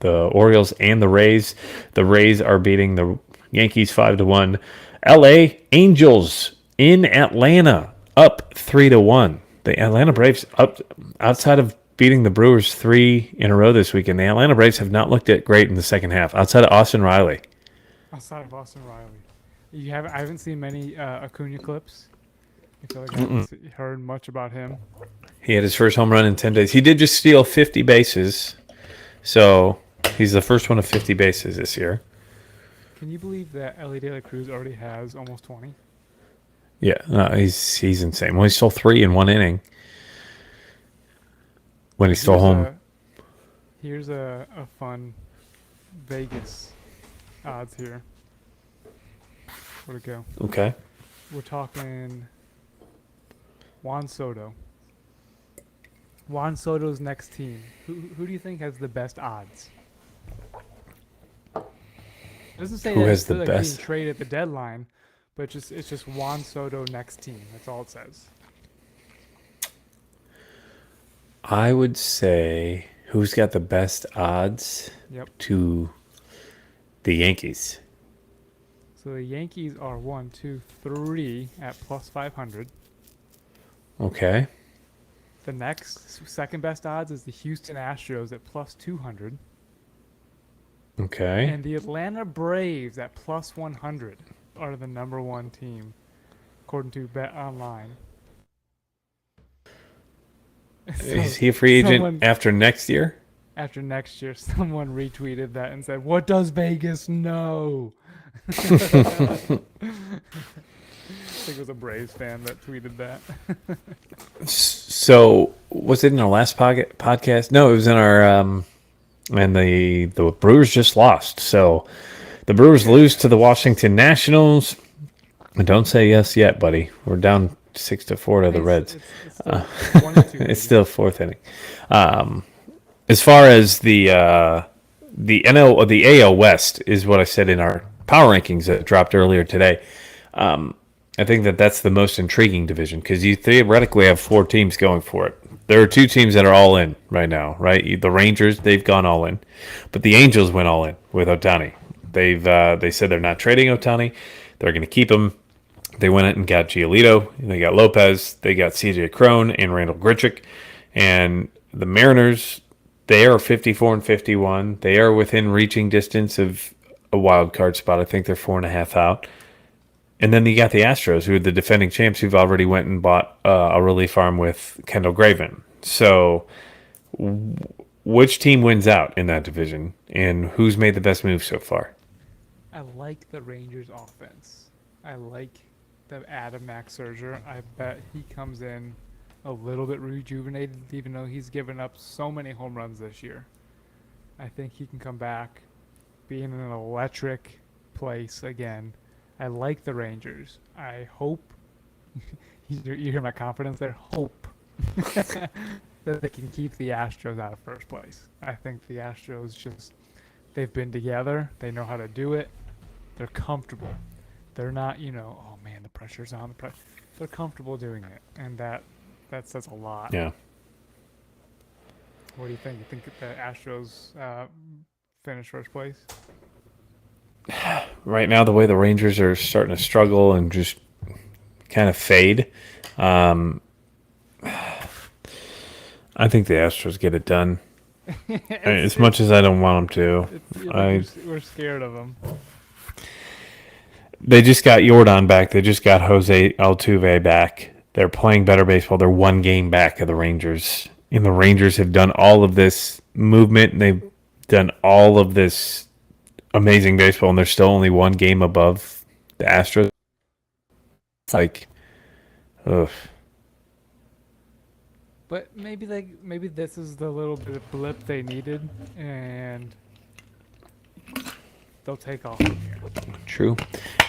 Orioles and the Rays. The Rays are beating the Yankees 5-1. L.A. Angels in Atlanta up 3-1. The Atlanta Braves up outside of beating the Brewers 3 in a row this weekend. The Atlanta Braves have not looked at great in the second half outside of Austin Riley. I haven't seen many Acuna clips. I feel like I haven't heard much about him. He had his first home run in 10 days. He did just steal 50 bases. So he's the first one of 50 bases this year. Can you believe that Ellie De La Cruz already has almost 20? Yeah, he's insane. Well, he stole 3 in one inning when he stole home. Here's a fun Vegas odds here. Where'd it go? Okay. We're talking Juan Soto. Juan Soto's next team. Who do you think has the best odds? It doesn't say who that has it's the like best being traded at the deadline, but it's just Juan Soto next team. That's all it says. I would say who's got the best odds to the Yankees. So the Yankees are 1, 2, 3 at plus 500. Okay. The next second best odds is the Houston Astros at plus 200. Okay. And the Atlanta Braves at plus 100 are the number one team, according to Bet Online. Is he a free agent after next year? After next year, someone retweeted that and said, "What does Vegas know?" I think it was a Braves fan that tweeted that. So was it in our last podcast? No, it was in our and the Brewers just lost. So the Brewers lose to the Washington Nationals. Don't say yes yet, buddy. We're down 6-4 to the Reds. It's still fourth inning. As far as the NL or the AL West is what I said in our power rankings that dropped earlier today. I think that's the most intriguing division because you theoretically have 4 teams going for it. There are 2 teams that are all in right now, right? The Rangers, they've gone all in, but the Angels went all in with Ohtani. They said they're not trading Ohtani. They're going to keep him. They went out and got Giolito. They got Lopez. They got C.J. Cron and Randall Grichuk. And the Mariners, they are 54-51. They are within reaching distance of a wild card spot. I think they're 4.5 out. And then you got the Astros, who are the defending champs, who've already went and bought a relief arm with Kendall Graven. So which team wins out in that division, and who's made the best move so far? I like the Rangers' offense. I like the Adam Max Scherzer. I bet he comes in a little bit rejuvenated, even though he's given up so many home runs this year. I think he can come back, be in an electric place again. I like the Rangers. I hope you hear my confidence there. Hope that they can keep the Astros out of first place. I think the Astros just they've been together. They know how to do it. They're comfortable. They're not, oh man, the pressure's on. They're comfortable doing it, and that says a lot. Yeah. What do you think? You think the Astros finish first place? Right now, the way the Rangers are starting to struggle and just kind of fade, I think the Astros get it done. As much as I don't want them to, we're scared of them. they just got Jordan back. They just got Jose Altuve back. They're playing better baseball. They're one game back of the Rangers. And the Rangers have done all of this movement, and they've done all of this amazing baseball, and they're still only one game above the Astros. It's like, ugh. But maybe this is the little bit of blip they needed, and they'll take off from here. True.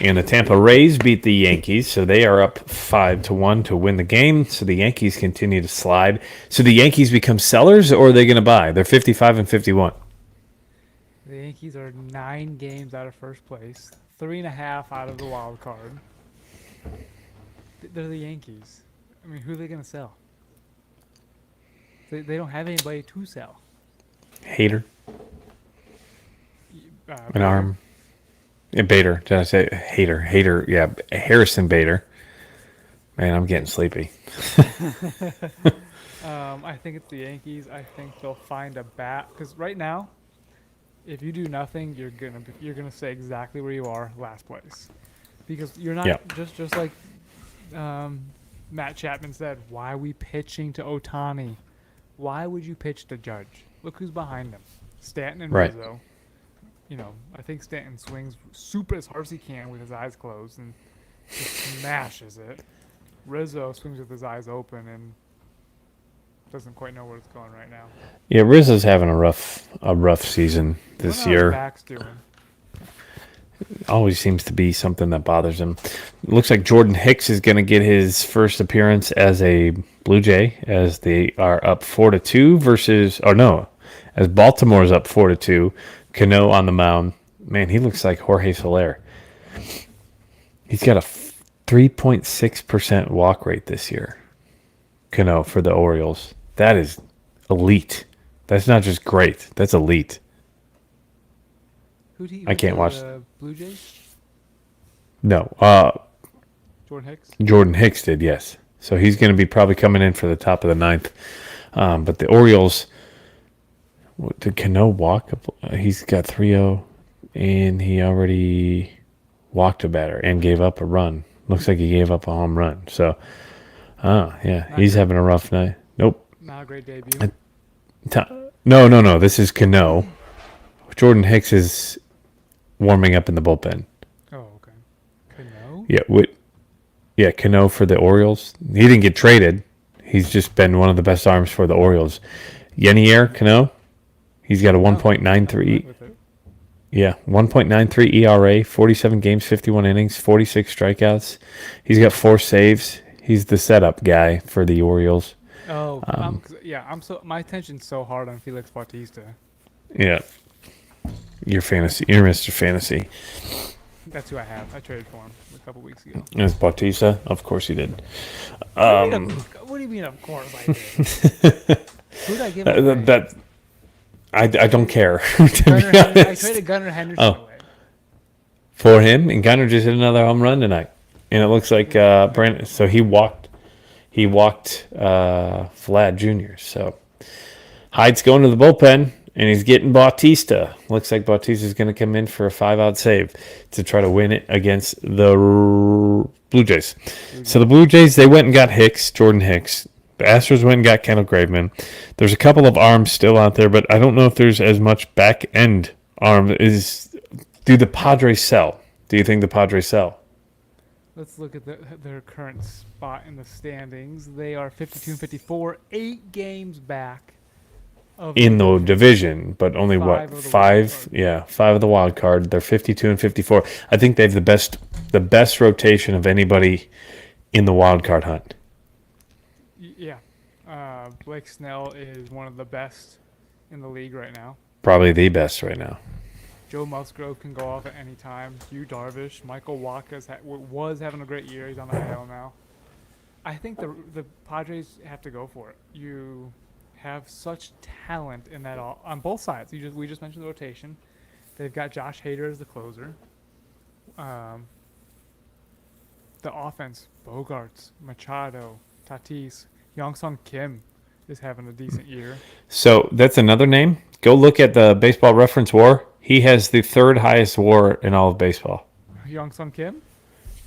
And the Tampa Rays beat the Yankees, so they are up 5-1 to win the game. So the Yankees continue to slide. So the Yankees become sellers, or are they going to buy? They're 55-51. The Yankees are 9 games out of first place, 3.5 out of the wild card. They're the Yankees. I mean, who are they going to sell? They don't have anybody to sell. Hater. An arm. Yeah, Bader. Did I say Hater? Hater. Yeah, Harrison Bader. Man, I'm getting sleepy. I think it's the Yankees. I think they'll find a bat because right now, if you do nothing, you're gonna stay exactly where you are, last place, because you're not just like Matt Chapman said. Why are we pitching to Ohtani? Why would you pitch to Judge? Look who's behind him. Stanton and Rizzo. I think Stanton swings super as hard as he can with his eyes closed and just smashes it. Rizzo swings with his eyes open and doesn't quite know where it's going right now. Yeah, Rizzo's having a rough season this year. Back's doing. Always seems to be something that bothers him. It looks like Jordan Hicks is going to get his first appearance as a Blue Jay, as they are up 4-2 as Baltimore's up 4-2. Cano on the mound. Man, he looks like Jorge Soler. He's got a 3.6% walk rate this year. Cano for the Orioles. That is elite. That's not just great. That's elite. I can't watch the Blue Jays? No. Jordan Hicks? Jordan Hicks did, yes. So he's going to be probably coming in for the top of the ninth. But the Orioles, did Cano walk? He's got 3-0, and he already walked a batter and gave up a run. Looks like he gave up a home run. So, he's having a rough night. Nope. Not a great debut. No. This is Cano. Jordan Hicks is warming up in the bullpen. Oh, okay. Cano? Yeah, Cano for the Orioles. He didn't get traded. He's just been one of the best arms for the Orioles. Yenier Cano. He's got a 1.93. Yeah, 1.93 ERA, 47 games, 51 innings, 46 strikeouts. He's got 4 saves. He's the setup guy for the Orioles. Oh, my attention's so hard on Felix Bautista. Yeah. You're Mr. Fantasy. That's who I have. I traded for him a couple weeks ago. It's Bautista? Of course you did. What do you mean, of course I did? Who did I give away? I don't care. I traded Gunnar Henderson away. For him, and Gunnar just hit another home run tonight. And it looks like Brandon. So he walked Vlad Jr. So Hyde's going to the bullpen, and he's getting Bautista. Looks like Bautista's going to come in for a 5-out save to try to win it against the Blue Jays. So the Blue Jays, they went and got Jordan Hicks. The Astros went and got Kendall Graveman. There's a couple of arms still out there, but I don't know if there's as much back-end arm. Do the Padres sell? Do you think the Padres sell? Let's look at their current spot in the standings. They are 52-54, 8 games back of in the division. division, but only Five what of the wild five? card. Yeah, five of the wild card. They're 52 and 54. I think they have the best rotation of anybody in the wild card hunt. Yeah. Blake Snell is one of the best in the league right now. Probably the best right now. Joe Musgrove can go off at any time. Hugh Darvish, Michael Wacha was having a great year. He's on the IL now. I think the Padres have to go for it. You have such talent in that all on both sides. We just mentioned the rotation. They've got Josh Hader as the closer. Um, the offense: Bogarts, Machado, Tatis, Young-Sung Kim is having a decent year. So that's another name. Go look at the Baseball Reference WAR. He has the third highest WAR in all of baseball. Young-Sung Kim,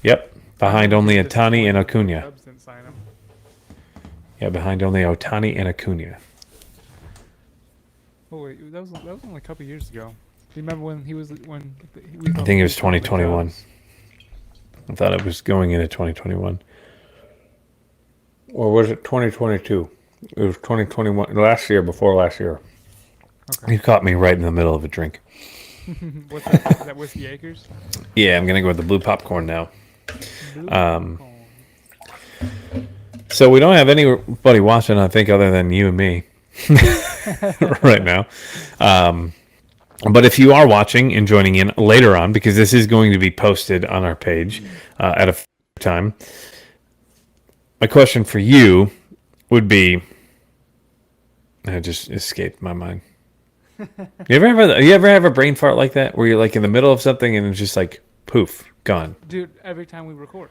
Yep, behind I'm only just Otani and disappointed the Acuna. Cubs didn't sign him. Yeah, behind only Otani and Acuna. Oh wait, that was only a couple years ago. Do you remember when he was when I think it was 2021. I thought it was going into 2021. Or was it 2022? It was 2021. Last year, before last year. Okay. You caught me right in the middle of a drink. What's that? Is that Whiskey Acres? Yeah, I'm going to go with the blue popcorn now. Blue Um, popcorn. So we don't have anybody watching, I think, other than you and me right now. But if you are watching and joining in later on, because this is going to be posted on our page at a time, my question for you would be, it just escaped my mind. You ever have a brain fart like that, where you're like in the middle of something and it's just like poof, gone? Dude, every time we record.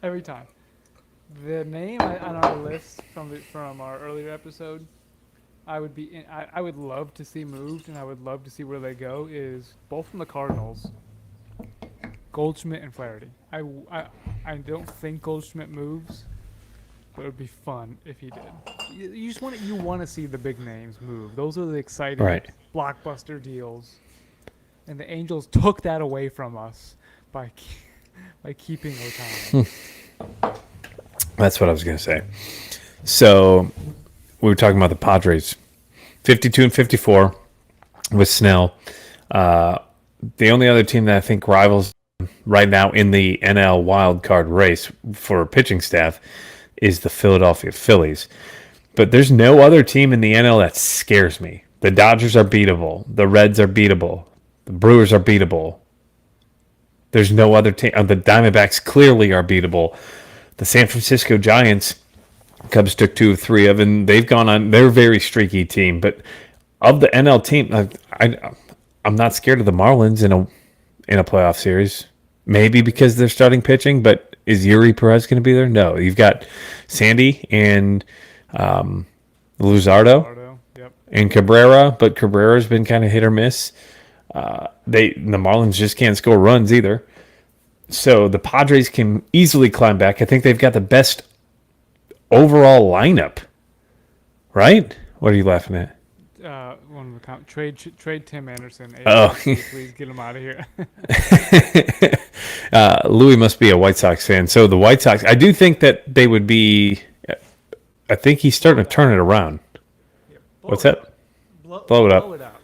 Every time. The name on our list from our earlier episode, I would love to see moved, and I would love to see where they go. Is both from the Cardinals, Goldschmidt and Flaherty. I don't think Goldschmidt moves, but it would be fun if he did. You just want to see the big names move. Those are the exciting Right. blockbuster deals, and the Angels took that away from us by keeping Otani. That's what I was going to say. So we were talking about the Padres, 52 and 54 with Snell. The only other team that I think rivals right now in the NL wild card race for pitching staff is the Philadelphia Phillies. But there's no other team in the NL that scares me. The Dodgers are beatable. The Reds are beatable. The Brewers are beatable. There's no other team. The Diamondbacks clearly are beatable. The San Francisco Giants, Cubs took 2 of 3 of, and they've gone on. They're a very streaky team. But of the NL team, I'm not scared of the Marlins in a playoff series. Maybe because they're starting pitching, but is Yuri Perez going to be there? No. You've got Sandy and Luzardo Yep. and Cabrera, but Cabrera's been kind of hit or miss. The Marlins just can't score runs either. So the Padres can easily climb back. I think they've got the best overall lineup. Right? What are you laughing at? One of the trade Tim Anderson. Oh. Please get him out of here. Louis must be a White Sox fan. So the White Sox, I do think that they would be. I think he's starting to turn it around. What's that? Blow it up. Blow it out.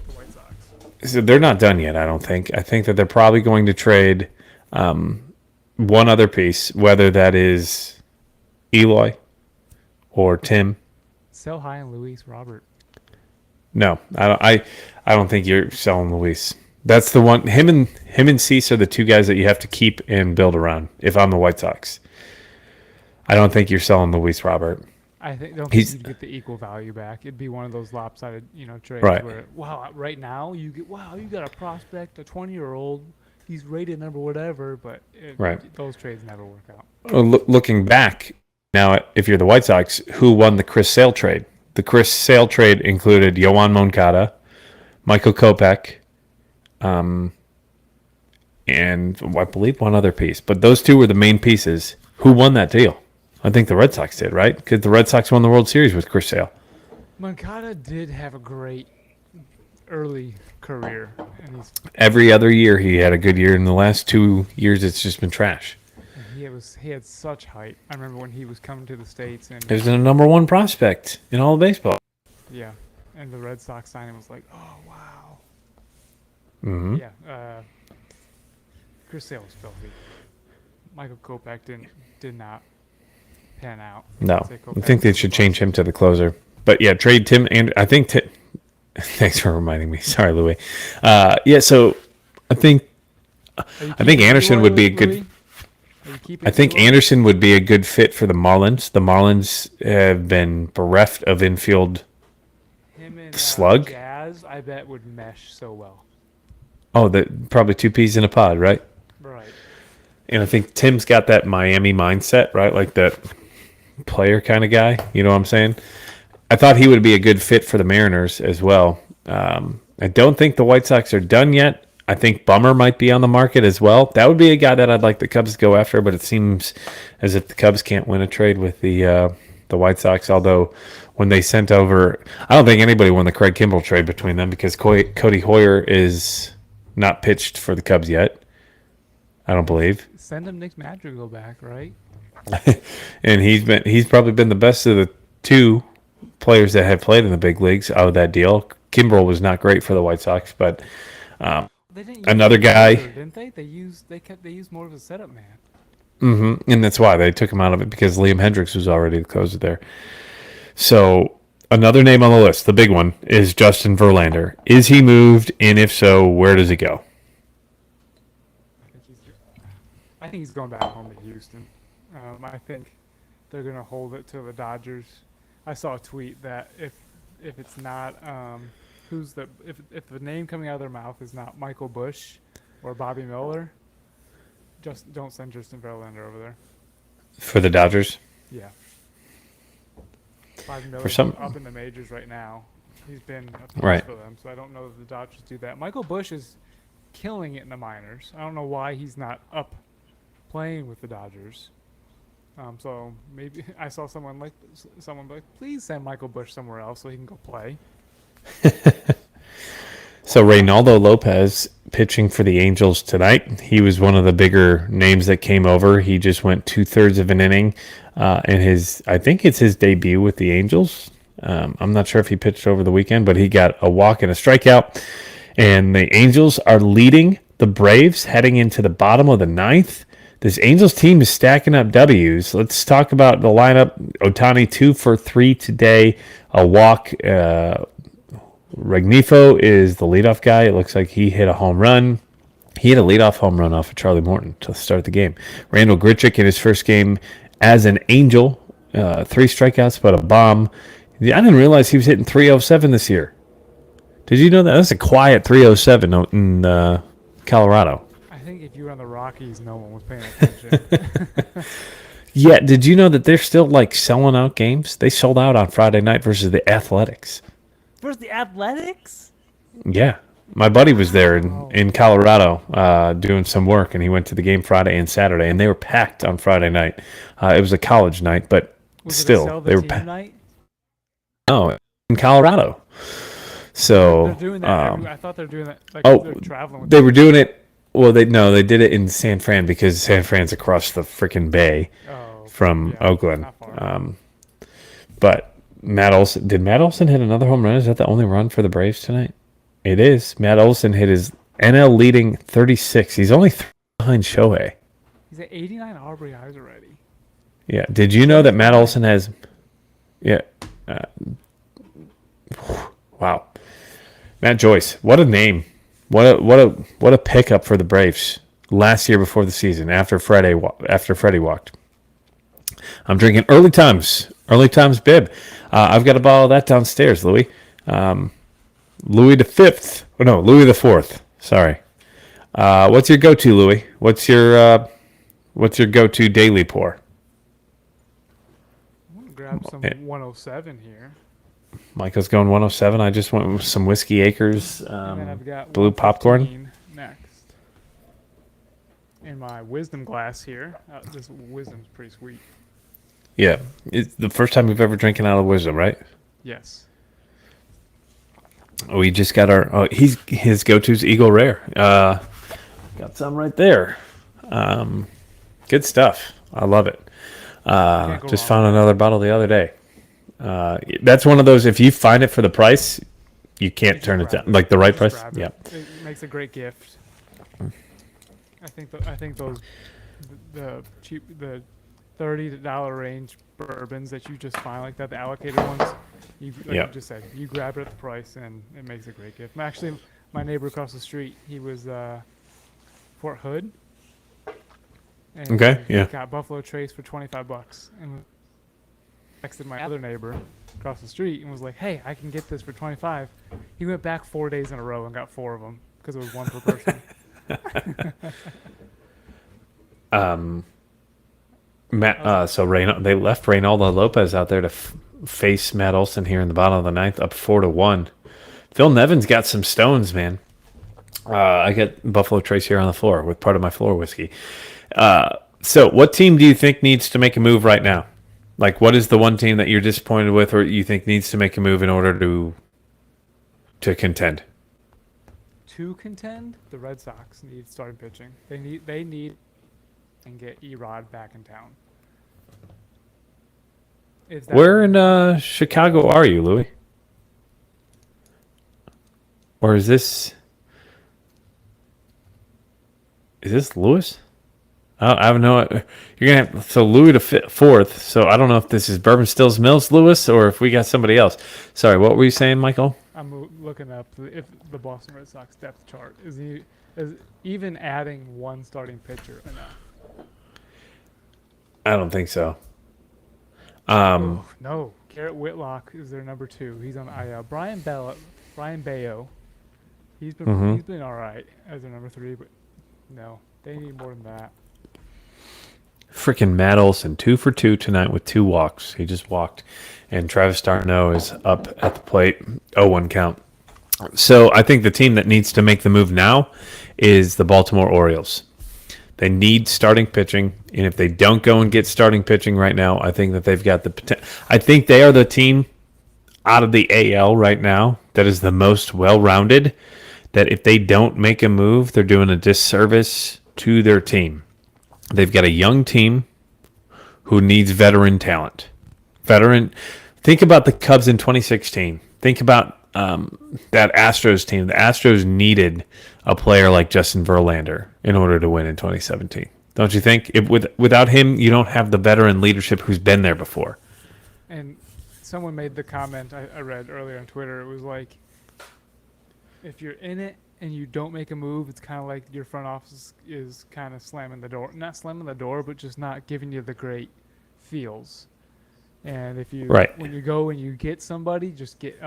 The White Sox. So they're not done yet, I don't think. I think that they're probably going to trade one other piece, whether that is Eloy or Tim. Sell high and Luis Robert. No, I don't think you're selling Luis. That's the one. Him and Cease are the two guys that you have to keep and build around. If I'm the White Sox, I don't think you're selling Luis Robert. I don't think you'd get the equal value back. It'd be one of those lopsided, trades Right. where right now you got a prospect, a 20-year-old, he's rated number whatever, but those trades never work out. Well, looking back now, if you're the White Sox, who won the Chris Sale trade? The Chris Sale trade included Yoan Moncada, Michael Kopech, and I believe one other piece. But those two were the main pieces. Who won that deal? I think the Red Sox did, right? Because the Red Sox won the World Series with Chris Sale. Moncada did have a great early career. And Every other year he had a good year. In the last 2 years, it's just been trash. he he had such hype. I remember when he was coming to the States, and He was the number one prospect in all of baseball. yeah, and the Red Sox signing was like, oh wow. Mm-hmm. Yeah, Chris Sale was filthy. Michael Kopech did not pan out. No, Say I Kopech think they was should a change bust. him to the closer. But yeah, trade Tim and I think. Thanks for reminding me. Sorry, Louis. Yeah, so I think Anderson would be a good. I think Anderson would be a good fit for the Marlins. The Marlins have been bereft of infield Him and slug. Jazz, I bet would mesh so well. Oh, probably two peas in a pod, right? Right. And I think Tim's got that Miami mindset, right? Like that player kind of guy. You know what I'm saying? I thought he would be a good fit for the Mariners as well. I don't think the White Sox are done yet. I think Bummer might be on the market as well. That would be a guy that I'd like the Cubs to go after, but it seems as if the Cubs can't win a trade with the White Sox. Although when they sent over, I don't think anybody won the Craig Kimbrell trade between them because Cody Hoyer is not pitched for the Cubs yet. I don't believe. Send him Nick Madrigal back, right? And he's probably been the best of the two players that have played in the big leagues out of that deal. Kimbrell was not great for the White Sox, but They didn't use another him guy. either, didn't they? They used more of a setup man. And that's why they took him out of it because Liam Hendricks was already the closer there. So another name on the list, the big one, is Justin Verlander. Is he moved? And if so, where does he go? I think he's going back home to Houston. I think they're going to hold it to the Dodgers. I saw a tweet that if it's not if the name coming out of their mouth is not Michael Bush or Bobby Miller, just don't send Justin Verlander over there. For the Dodgers? Yeah. Bobby Miller's For some up in the majors right now. He's been a piece Right. for them, so I don't know if the Dodgers do that. Michael Bush is killing it in the minors. I don't know why he's not up playing with the Dodgers. So maybe I saw someone like, please send Michael Bush somewhere else so he can go play. So Reynaldo Lopez pitching for the Angels tonight. He was one of the bigger names that came over. He just went 2/3 of an inning, and I think it's his debut with the Angels. I'm not sure if he pitched over the weekend, but he got a walk and a strikeout. And the Angels are leading the Braves heading into the bottom of the ninth. This Angels team is stacking up W's. Let's talk about the lineup. Ohtani 2 for 3 today, a walk. Regnifo is the leadoff guy. It looks like he hit a home run. He hit a leadoff home run off of Charlie Morton to start the game. Randall Grichuk in his first game as an Angel, 3 strikeouts but a bomb. I didn't realize he was hitting 307 this year. Did you know that? That's a quiet 307 out in Colorado. I think if you were on the Rockies, no one was paying attention. Yeah, did you know that they're still like selling out games? They sold out on Friday night versus the Athletics. Versus the Athletics? Yeah. My buddy was there in Colorado doing some work, and he went to the game Friday and Saturday, and they were packed on Friday night. It was a college night, but Was still, they were packed. Night? No, in Colorado. So They're doing that. I thought they were doing that. Like, they're traveling. With they were doing it. Well, they did it in San Fran because San Fran's across the freaking bay from Oakland. Not far. But did Matt Olson hit another home run? Is that the only run for the Braves tonight? It is. Matt Olson hit his NL leading 36. He's only 3 behind Shohei. He's at 89 RBIs already. Yeah. Did you know that Matt Olson has? Yeah. Wow. Matt Joyce. What a name. What a pickup for the Braves last year before the season after Freddie walked. I'm drinking early times bib. I've got a bottle of that downstairs, Louis. Louis the Fifth. Oh no, Louis the Fourth. Sorry. What's your go-to, Louis? What's your go-to daily pour? I'm gonna grab some 107 here. Michael's going 107. I just went with some Whiskey Acres And then I've got blue popcorn. 115 next. In my wisdom glass here. This wisdom's pretty sweet. Yeah, it's the first time we've ever drinking out of Wisdom, right? Yes. We just got our. His go-to's Eagle Rare. Got some right there. Good stuff. I love it. Can't go Just wrong found with another bottle the other day. That's one of those. If you find it for the price, you that. You can't just turn it grab down. Like the You right just price. grab Yeah. it. It makes a great gift. I think those the cheap the $30 range bourbons that you just find like that, the allocated ones. Like Yeah. you just said, you grab it at the price and it makes a great gift. Actually, my neighbor across the street, he was Fort Hood, Okay. and he Yeah. got Buffalo Trace for $25, and texted my other neighbor across the street and was like, "Hey, I can get this for 25." He went back 4 days in a row and got four of them because it was one per person. Um. I was like, So they left Reynaldo Lopez out there to face Matt Olson here in the bottom of the ninth, up 4-1. Phil Nevin's got some stones, man. I got Buffalo Trace here on the floor with part of my floor whiskey. So what team do you think needs to make a move right now? Like, what is the one team that you're disappointed with, or you think needs to make a move in order to contend? to contend, the Red Sox need starting pitching. They need and get Erod back in town. Is that Where in Chicago are you, Louis? Or is this Lewis? I don't know. You're gonna have so Louis to fit fourth. So I don't know if this is Bourbon Stills Mills Lewis or if we got somebody else. Sorry, what were you saying, Michael? looking up if the Boston Red Sox depth chart is even adding one starting pitcher enough. I don't think so. Oh, no, Garrett Whitlock is their number two. He's on IL. Brian Bayo. He's been all right as their number three, but no, they need more than that. Freaking Matt Olson, 2 for 2 tonight with 2 walks. He just walked. And Travis d'Arnaud is up at the plate, 0-1 count. So I think the team that needs to make the move now is the Baltimore Orioles. They need starting pitching, and if they don't go and get starting pitching right now, I think that they've got the potential. I think they are the team out of the AL right now that is the most well-rounded, that if they don't make a move, they're doing a disservice to their team. They've got a young team who needs veteran talent. Think about the Cubs in 2016. Think about that Astros team. The Astros needed a player like Justin Verlander in order to win in 2017. Don't you think? Without him, you don't have the veteran leadership who's been there before. And someone made the comment I read earlier on Twitter. It was like, if you're in it and you don't make a move, it's kind of like your front office is kind of slamming the door. Not slamming the door, but just not giving you the great feels. And if you, when you go and you get somebody, just get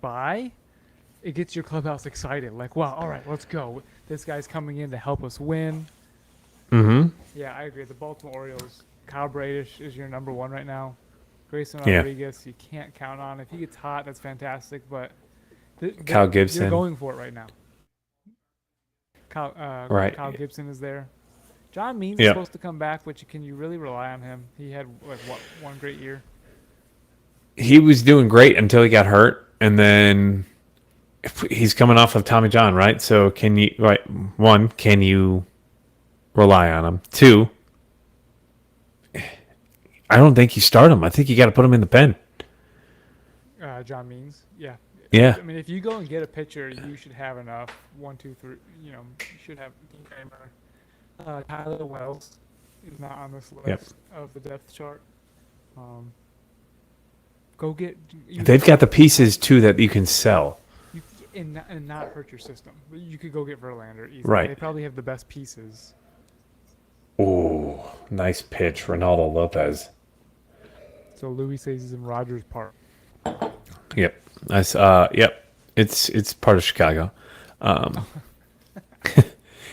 by, it gets your clubhouse excited. Like, wow, all right, let's go. This guy's coming in to help us win. Mm-hmm. Yeah, I agree. The Baltimore Orioles, Kyle Bradish is your number one right now. Grayson Rodriguez, you can't count on. If he gets hot, that's fantastic. But Kyle Gibson, you're going for it right now. Kyle Gibson is there. John Means is supposed to come back, but can you really rely on him? He had one great year. He was doing great until he got hurt, and then he's coming off of Tommy John, right? So can you can you rely on him? 2, I don't think you start him. I think you got to put him in the pen. John Means, yeah. Yeah. I mean, if you go and get a pitcher, you should have enough. 1, 2, 3. You should have Kramer. Tyler Wells is not on this list of the depth chart. Go get. They've got the pieces too that you can sell. And not hurt your system. You could go get Verlander easily. Right. They probably have the best pieces. Oh, nice pitch, Reynaldo Lopez. So Louis says he's in Rogers Park. Yep. Nice. Yep. It's part of Chicago.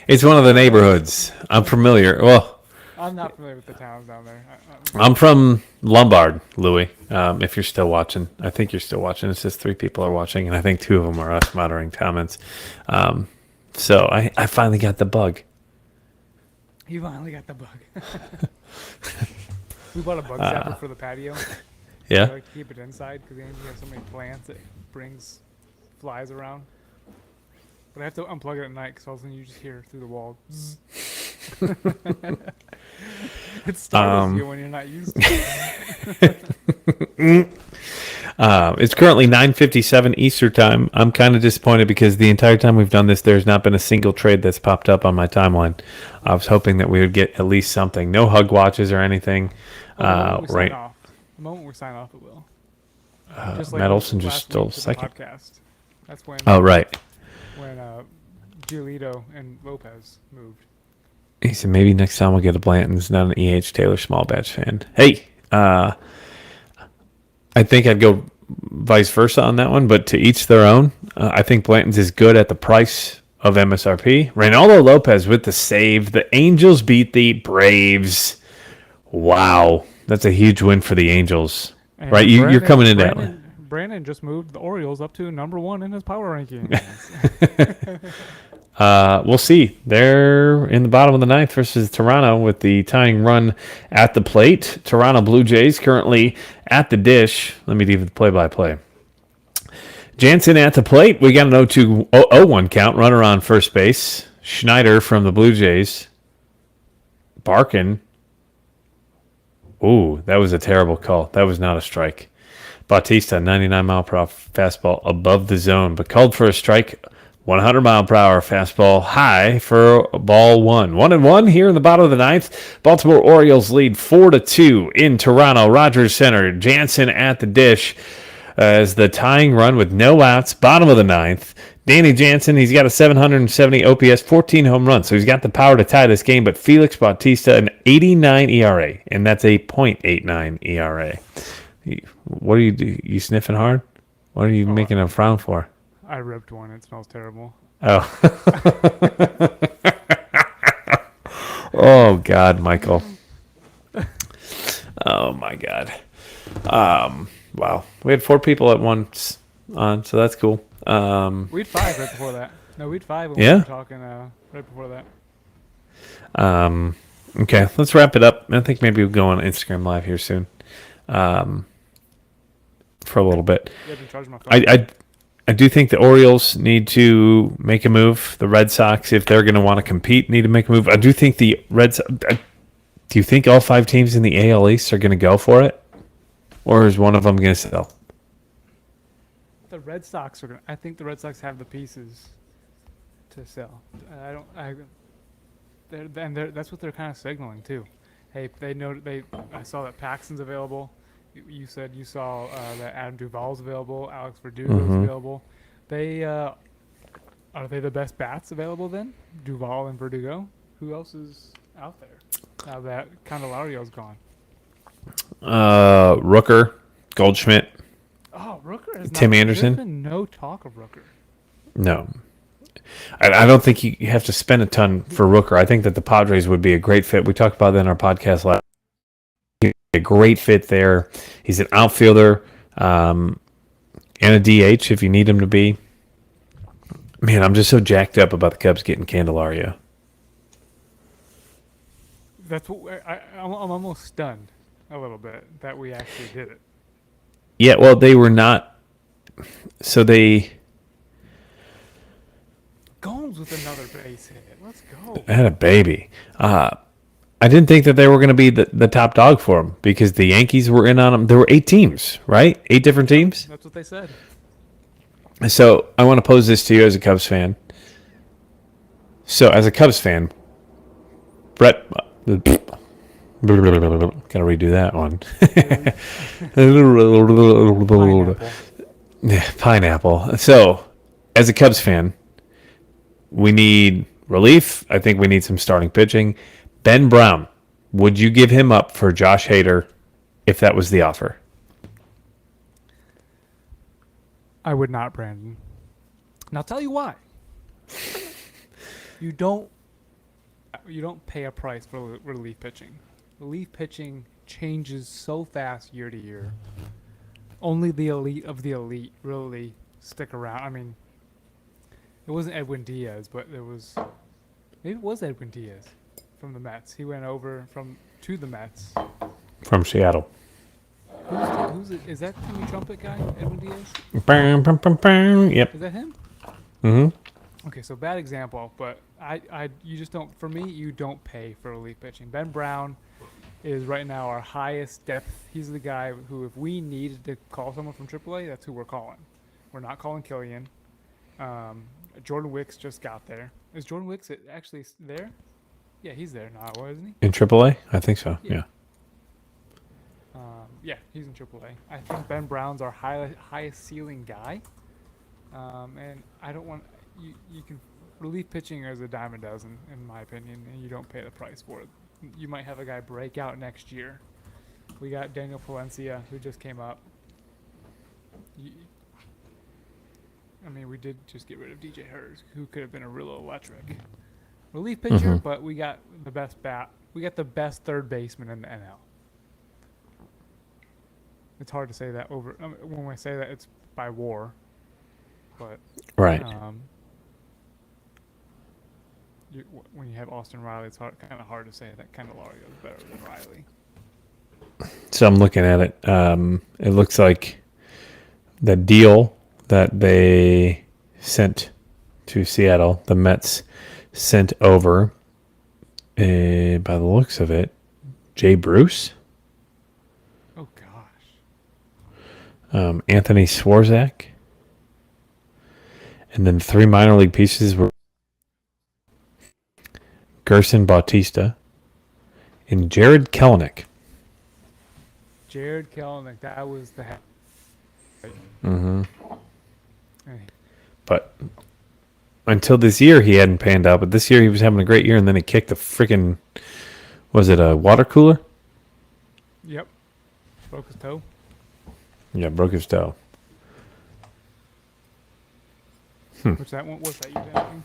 It's one of the neighborhoods. I'm familiar. Well, I'm not familiar with the towns down there. I'm from Lombard, Louis. If you're still watching, I think you're still watching. It says 3 people are watching, and I think 2 of them are us monitoring comments. So I finally got the bug. You finally got the bug. We bought a bug zapper for the patio. Yeah. So like keep it inside because we have so many plants it brings flies around. But I have to unplug it at night because all of a sudden you just hear through the wall. It startles you when you're not used to it. It's currently 9:57 Eastern time. I'm kind of disappointed because the entire time we've done this, there's not been a single trade that's popped up on my timeline. I was hoping that we would get at least something. No hug watches or anything. Right. The moment we sign off, it will. Just Matt Olson last just stole week for the second. podcast. That's when. Oh, right. When Giolito and Lopez moved. He said maybe next time we'll get a Blanton's, not an E.H. Taylor small batch fan. Hey, I think I'd go vice versa on that one, but to each their own. I think Blanton's is good at the price of MSRP. Reynaldo Lopez with the save. The Angels beat the Braves. Wow. That's a huge win for the Angels. And right? You're coming into that one. Brandon just moved the Orioles up to number 1 in his power rankings. We'll see. They're in the bottom of the ninth versus Toronto with the tying run at the plate. Toronto Blue Jays currently at the dish. Let me do the play-by-play. Jansen at the plate. We got an 0-1 count. Runner on first base. Schneider from the Blue Jays. Barkin. Ooh, that was a terrible call. That was not a strike. Bautista, 99-mile-per-hour fastball above the zone, but called for a strike. 100-mile-per-hour fastball high for ball one. 1-1 here in the bottom of the ninth. Baltimore Orioles lead 4-2 in Toronto. Rogers Center. Jansen at the dish as the tying run with no outs. Bottom of the ninth. Danny Jansen, he's got a 770 OPS, 14 home runs, so he's got the power to tie this game. But Felix Bautista, an 89 ERA, and that's a .89 ERA. What are you do? You sniffing hard? What are you making a frown for? I ripped one. It smells terrible. Oh. Oh, God, Michael. Oh, my God. Wow. We had 4 people at once on, so that's cool. We had 5 right before that. No, we had 5 when we were talking right before that. Okay, let's wrap it up. I think maybe we'll go on Instagram Live here soon. For a little bit. I do think the Orioles need to make a move. The Red Sox, if they're going to want to compete, need to make a move. I do think the Red Sox... Do you think all 5 teams in the AL East are going to go for it? Or is one of them going to sell? The Red Sox are going to... I think the Red Sox have the pieces to sell. That's what they're kind of signaling, too. Hey, I saw that Paxton's available. You said you saw that Adam Duvall's available, Alex Verdugo's available. Are they the best bats available then? Duvall and Verdugo? Who else is out there now that Candelario's gone? Rooker, Goldschmidt. Oh, Rooker is Tim Anderson. There's been no talk of Rooker. No. I don't think you have to spend a ton for Rooker. I think that the Padres would be a great fit. We talked about that in our podcast last. A great fit there. He's an outfielder and a DH if you need him to be. Man, I'm just so jacked up about the Cubs getting Candelario. That's what I'm almost stunned a little bit that we actually did it. Yeah, well, they were not. So they. Gomes with another base hit. Let's go. Had a baby. I didn't think that they were going to be the top dog for him because the Yankees were in on them. There were 8 teams, right? 8 different teams? That's what they said. So I want to pose this to you as a Cubs fan. So as a Cubs fan, Brett... Gotta redo that one. Pineapple. So as a Cubs fan, we need relief. I think we need some starting pitching. Ben Brown, would you give him up for Josh Hader if that was the offer? I would not, Brandon. And I'll tell you why. You don't pay a price for relief pitching. Relief pitching changes so fast year to year. Only the elite of the elite really stick around. I mean, it wasn't Edwin Diaz, but maybe it was Edwin Diaz. From the Mets. He went over to the Mets. From Seattle. Who's it? Is that Timmy Trumpet guy, Edwin Diaz? Yep. Is that him? Mm-hmm. Okay, so bad example, but you just don't. For me, you don't pay for relief pitching. Ben Brown is right now our highest depth. He's the guy who, if we needed to call someone from AAA, that's who we're calling. We're not calling Killian. Jordan Wicks just got there. Is Jordan Wicks actually there? Yeah, he's there now, isn't he? In AAA? I think so, yeah. Yeah, he's in AAA. I think Ben Brown's our highest ceiling guy. And I don't want you can relief pitching is a dime a dozen in my opinion, and you don't pay the price for it. You might have a guy break out next year. We got Daniel Palencia who just came up. We did just get rid of DJ Hurts, who could have been a real electric relief pitcher, but we got the best bat. We got the best third baseman in the NL. It's hard to say that when I say that it's by WAR, but right. When you have Austin Riley, it's kind of hard to say that Candelario is better than Riley. So I'm looking at it. It looks like the deal that they sent to Seattle, the Mets sent over, by the looks of it, Jay Bruce. Oh, gosh. Anthony Swarzak. And then 3 minor league pieces were Gerson Bautista and Jared Kelenic. Jared Kelenic, that was the head. Mm-hmm. But until this year, he hadn't panned out. But this year, he was having a great year, and then he kicked the freaking, was it a water cooler? Yep. Broke his toe. Yeah, broke his toe. What's that one? What's that you finishing?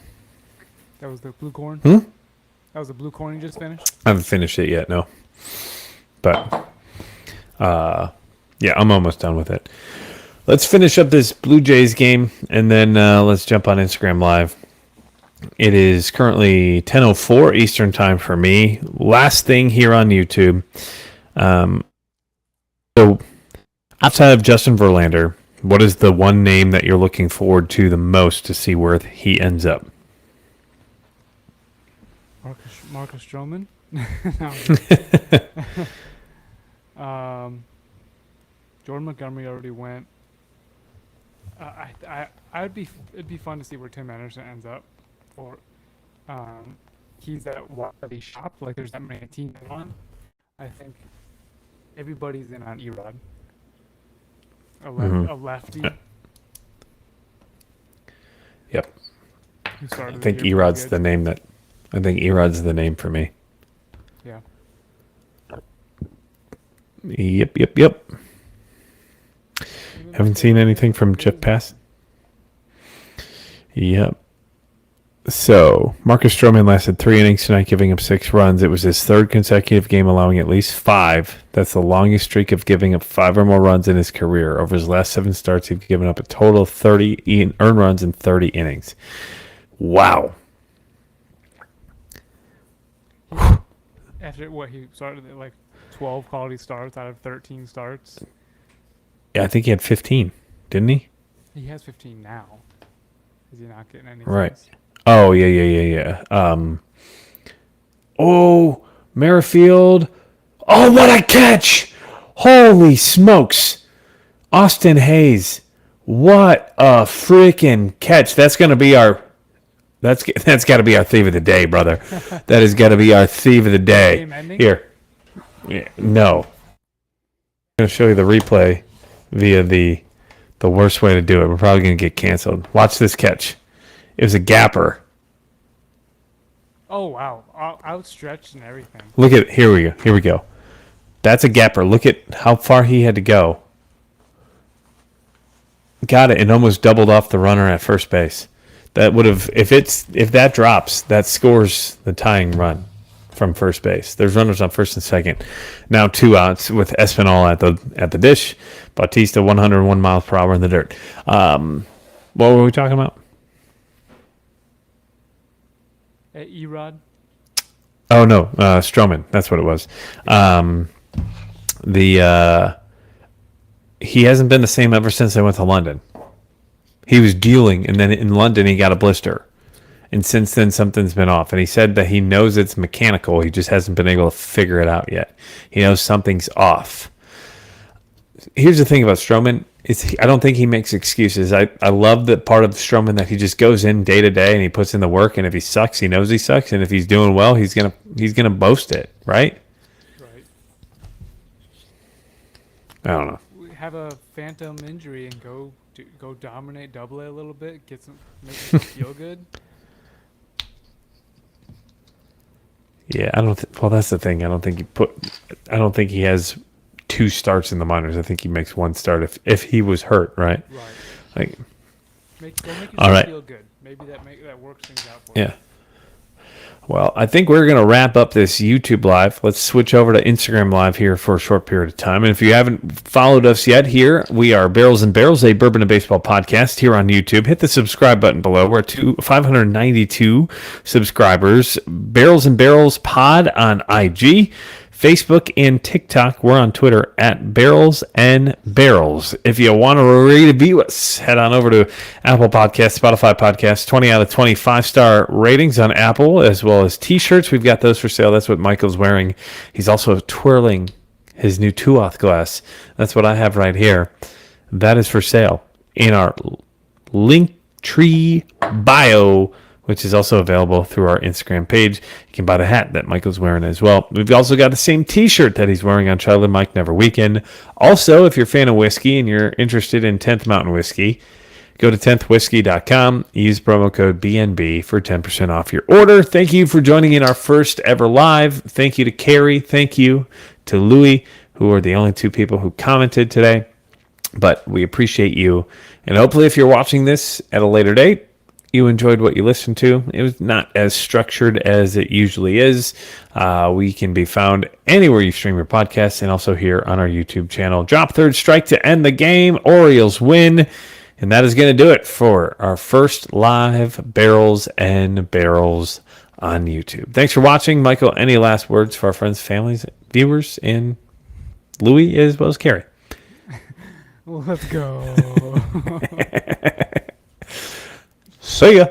That was the blue corn? That was the blue corn you just finished? I haven't finished it yet, no. But, yeah, I'm almost done with it. Let's finish up this Blue Jays game, and then let's jump on Instagram Live. It is currently 10:04 Eastern Time for me. Last thing here on YouTube. So, outside of Justin Verlander, what is the one name that you're looking forward to the most to see where he ends up? Marcus Stroman? Jordan Montgomery already went. It'd be fun to see where Tim Anderson ends up. Or he's at Wally Shop, like there's that many teams on. I think everybody's in on Erod. A lefty. Yep. I think Erod's the name that. I think Erod's the name for me. Yeah. Yep. Haven't seen anything from Jeff Pass. Yep. So, Marcus Stroman lasted 3 innings tonight, giving up 6 runs. It was his 3rd consecutive game allowing at least 5. That's the longest streak of giving up 5 or more runs in his career. Over his last 7 starts, he's given up a total of 30 earned runs in 30 innings. Wow. After he started at like 12 quality starts out of 13 starts. Yeah, I think he had 15, didn't he? He has 15 now. Is he not getting any? Right. Oh, yeah. Merrifield. Oh, what a catch! Holy smokes. Austin Hayes. What a freaking catch. That's going to be our... That's got to be our thief of the day, brother. That has got to be our thief of the day. Here. Yeah, no. I'm going to show you the replay via the worst way to do it. We're probably going to get canceled. Watch this catch. It was a gapper. Oh, wow. Outstretched and everything. Look at it. Here we go. That's a gapper. Look at how far he had to go. Got it, and almost doubled off the runner at first base. That would have, if that drops, that scores the tying run from first base. There's runners on first and second. Now 2 outs with Espinal at the dish. Bautista 101 miles per hour in the dirt. What were we talking about? Erod? Oh no, Stroman. That's what it was. He hasn't been the same ever since they went to London. He was dealing, and then in London he got a blister, And since then, something's been off. And he said that he knows it's mechanical. He just hasn't been able to figure it out yet. He knows something's off. Here's the thing about Stroman. I don't think he makes excuses. I love the part of Stroman that he just goes in day to day and he puts in the work. And if he sucks, he knows he sucks. And if he's doing well, he's gonna boast it, right? Right. I don't know. We have a phantom injury and go dominate Double A a little bit. Make himself feel good. Yeah, I don't. Well, that's the thing. I don't think he has 2 starts in the minors. I think he makes 1 start if he was hurt, right? Right. Like, Make yourself all right. feel good. Maybe that works things out for you. Yeah. Well, I think we're going to wrap up this YouTube Live. Let's switch over to Instagram Live here for a short period of time. And if you haven't followed us yet here, we are Barrels and Barrels, a bourbon and baseball podcast here on YouTube. Hit the subscribe button below. We're at 592 subscribers. Barrels and Barrels Pod on IG. Facebook and TikTok. We're on Twitter at Barrels and Barrels. If you want to review us, head on over to Apple Podcasts, Spotify Podcasts, 20 out of 20 5-star ratings on Apple, as well as T-shirts. We've got those for sale. That's what Michael's wearing. He's also twirling his new Tuath glass. That's what I have right here. That is for sale in our Linktree bio, which is also available through our Instagram page. You can buy the hat that Michael's wearing as well. We've also got the same T-shirt that he's wearing on Charlie Mike Never Weekend. Also, if you're a fan of whiskey and you're interested in 10th Mountain Whiskey, go to 10thwhiskey.com. Use promo code BNB for 10% off your order. Thank you for joining in our first ever live. Thank you to Carrie. Thank you to Louie, who are the only 2 people who commented today. But we appreciate you. And hopefully if you're watching this at a later date, you enjoyed what you listened to. It was not as structured as it usually is. We can be found anywhere you stream your podcasts and also here on our YouTube channel. Drop third strike to end the game. Orioles win. And that is going to do it for our first live Barrels and Barrels on YouTube. Thanks for watching. Michael, any last words for our friends, families, viewers, and Louie as well as Carrie? Let's go. See ya.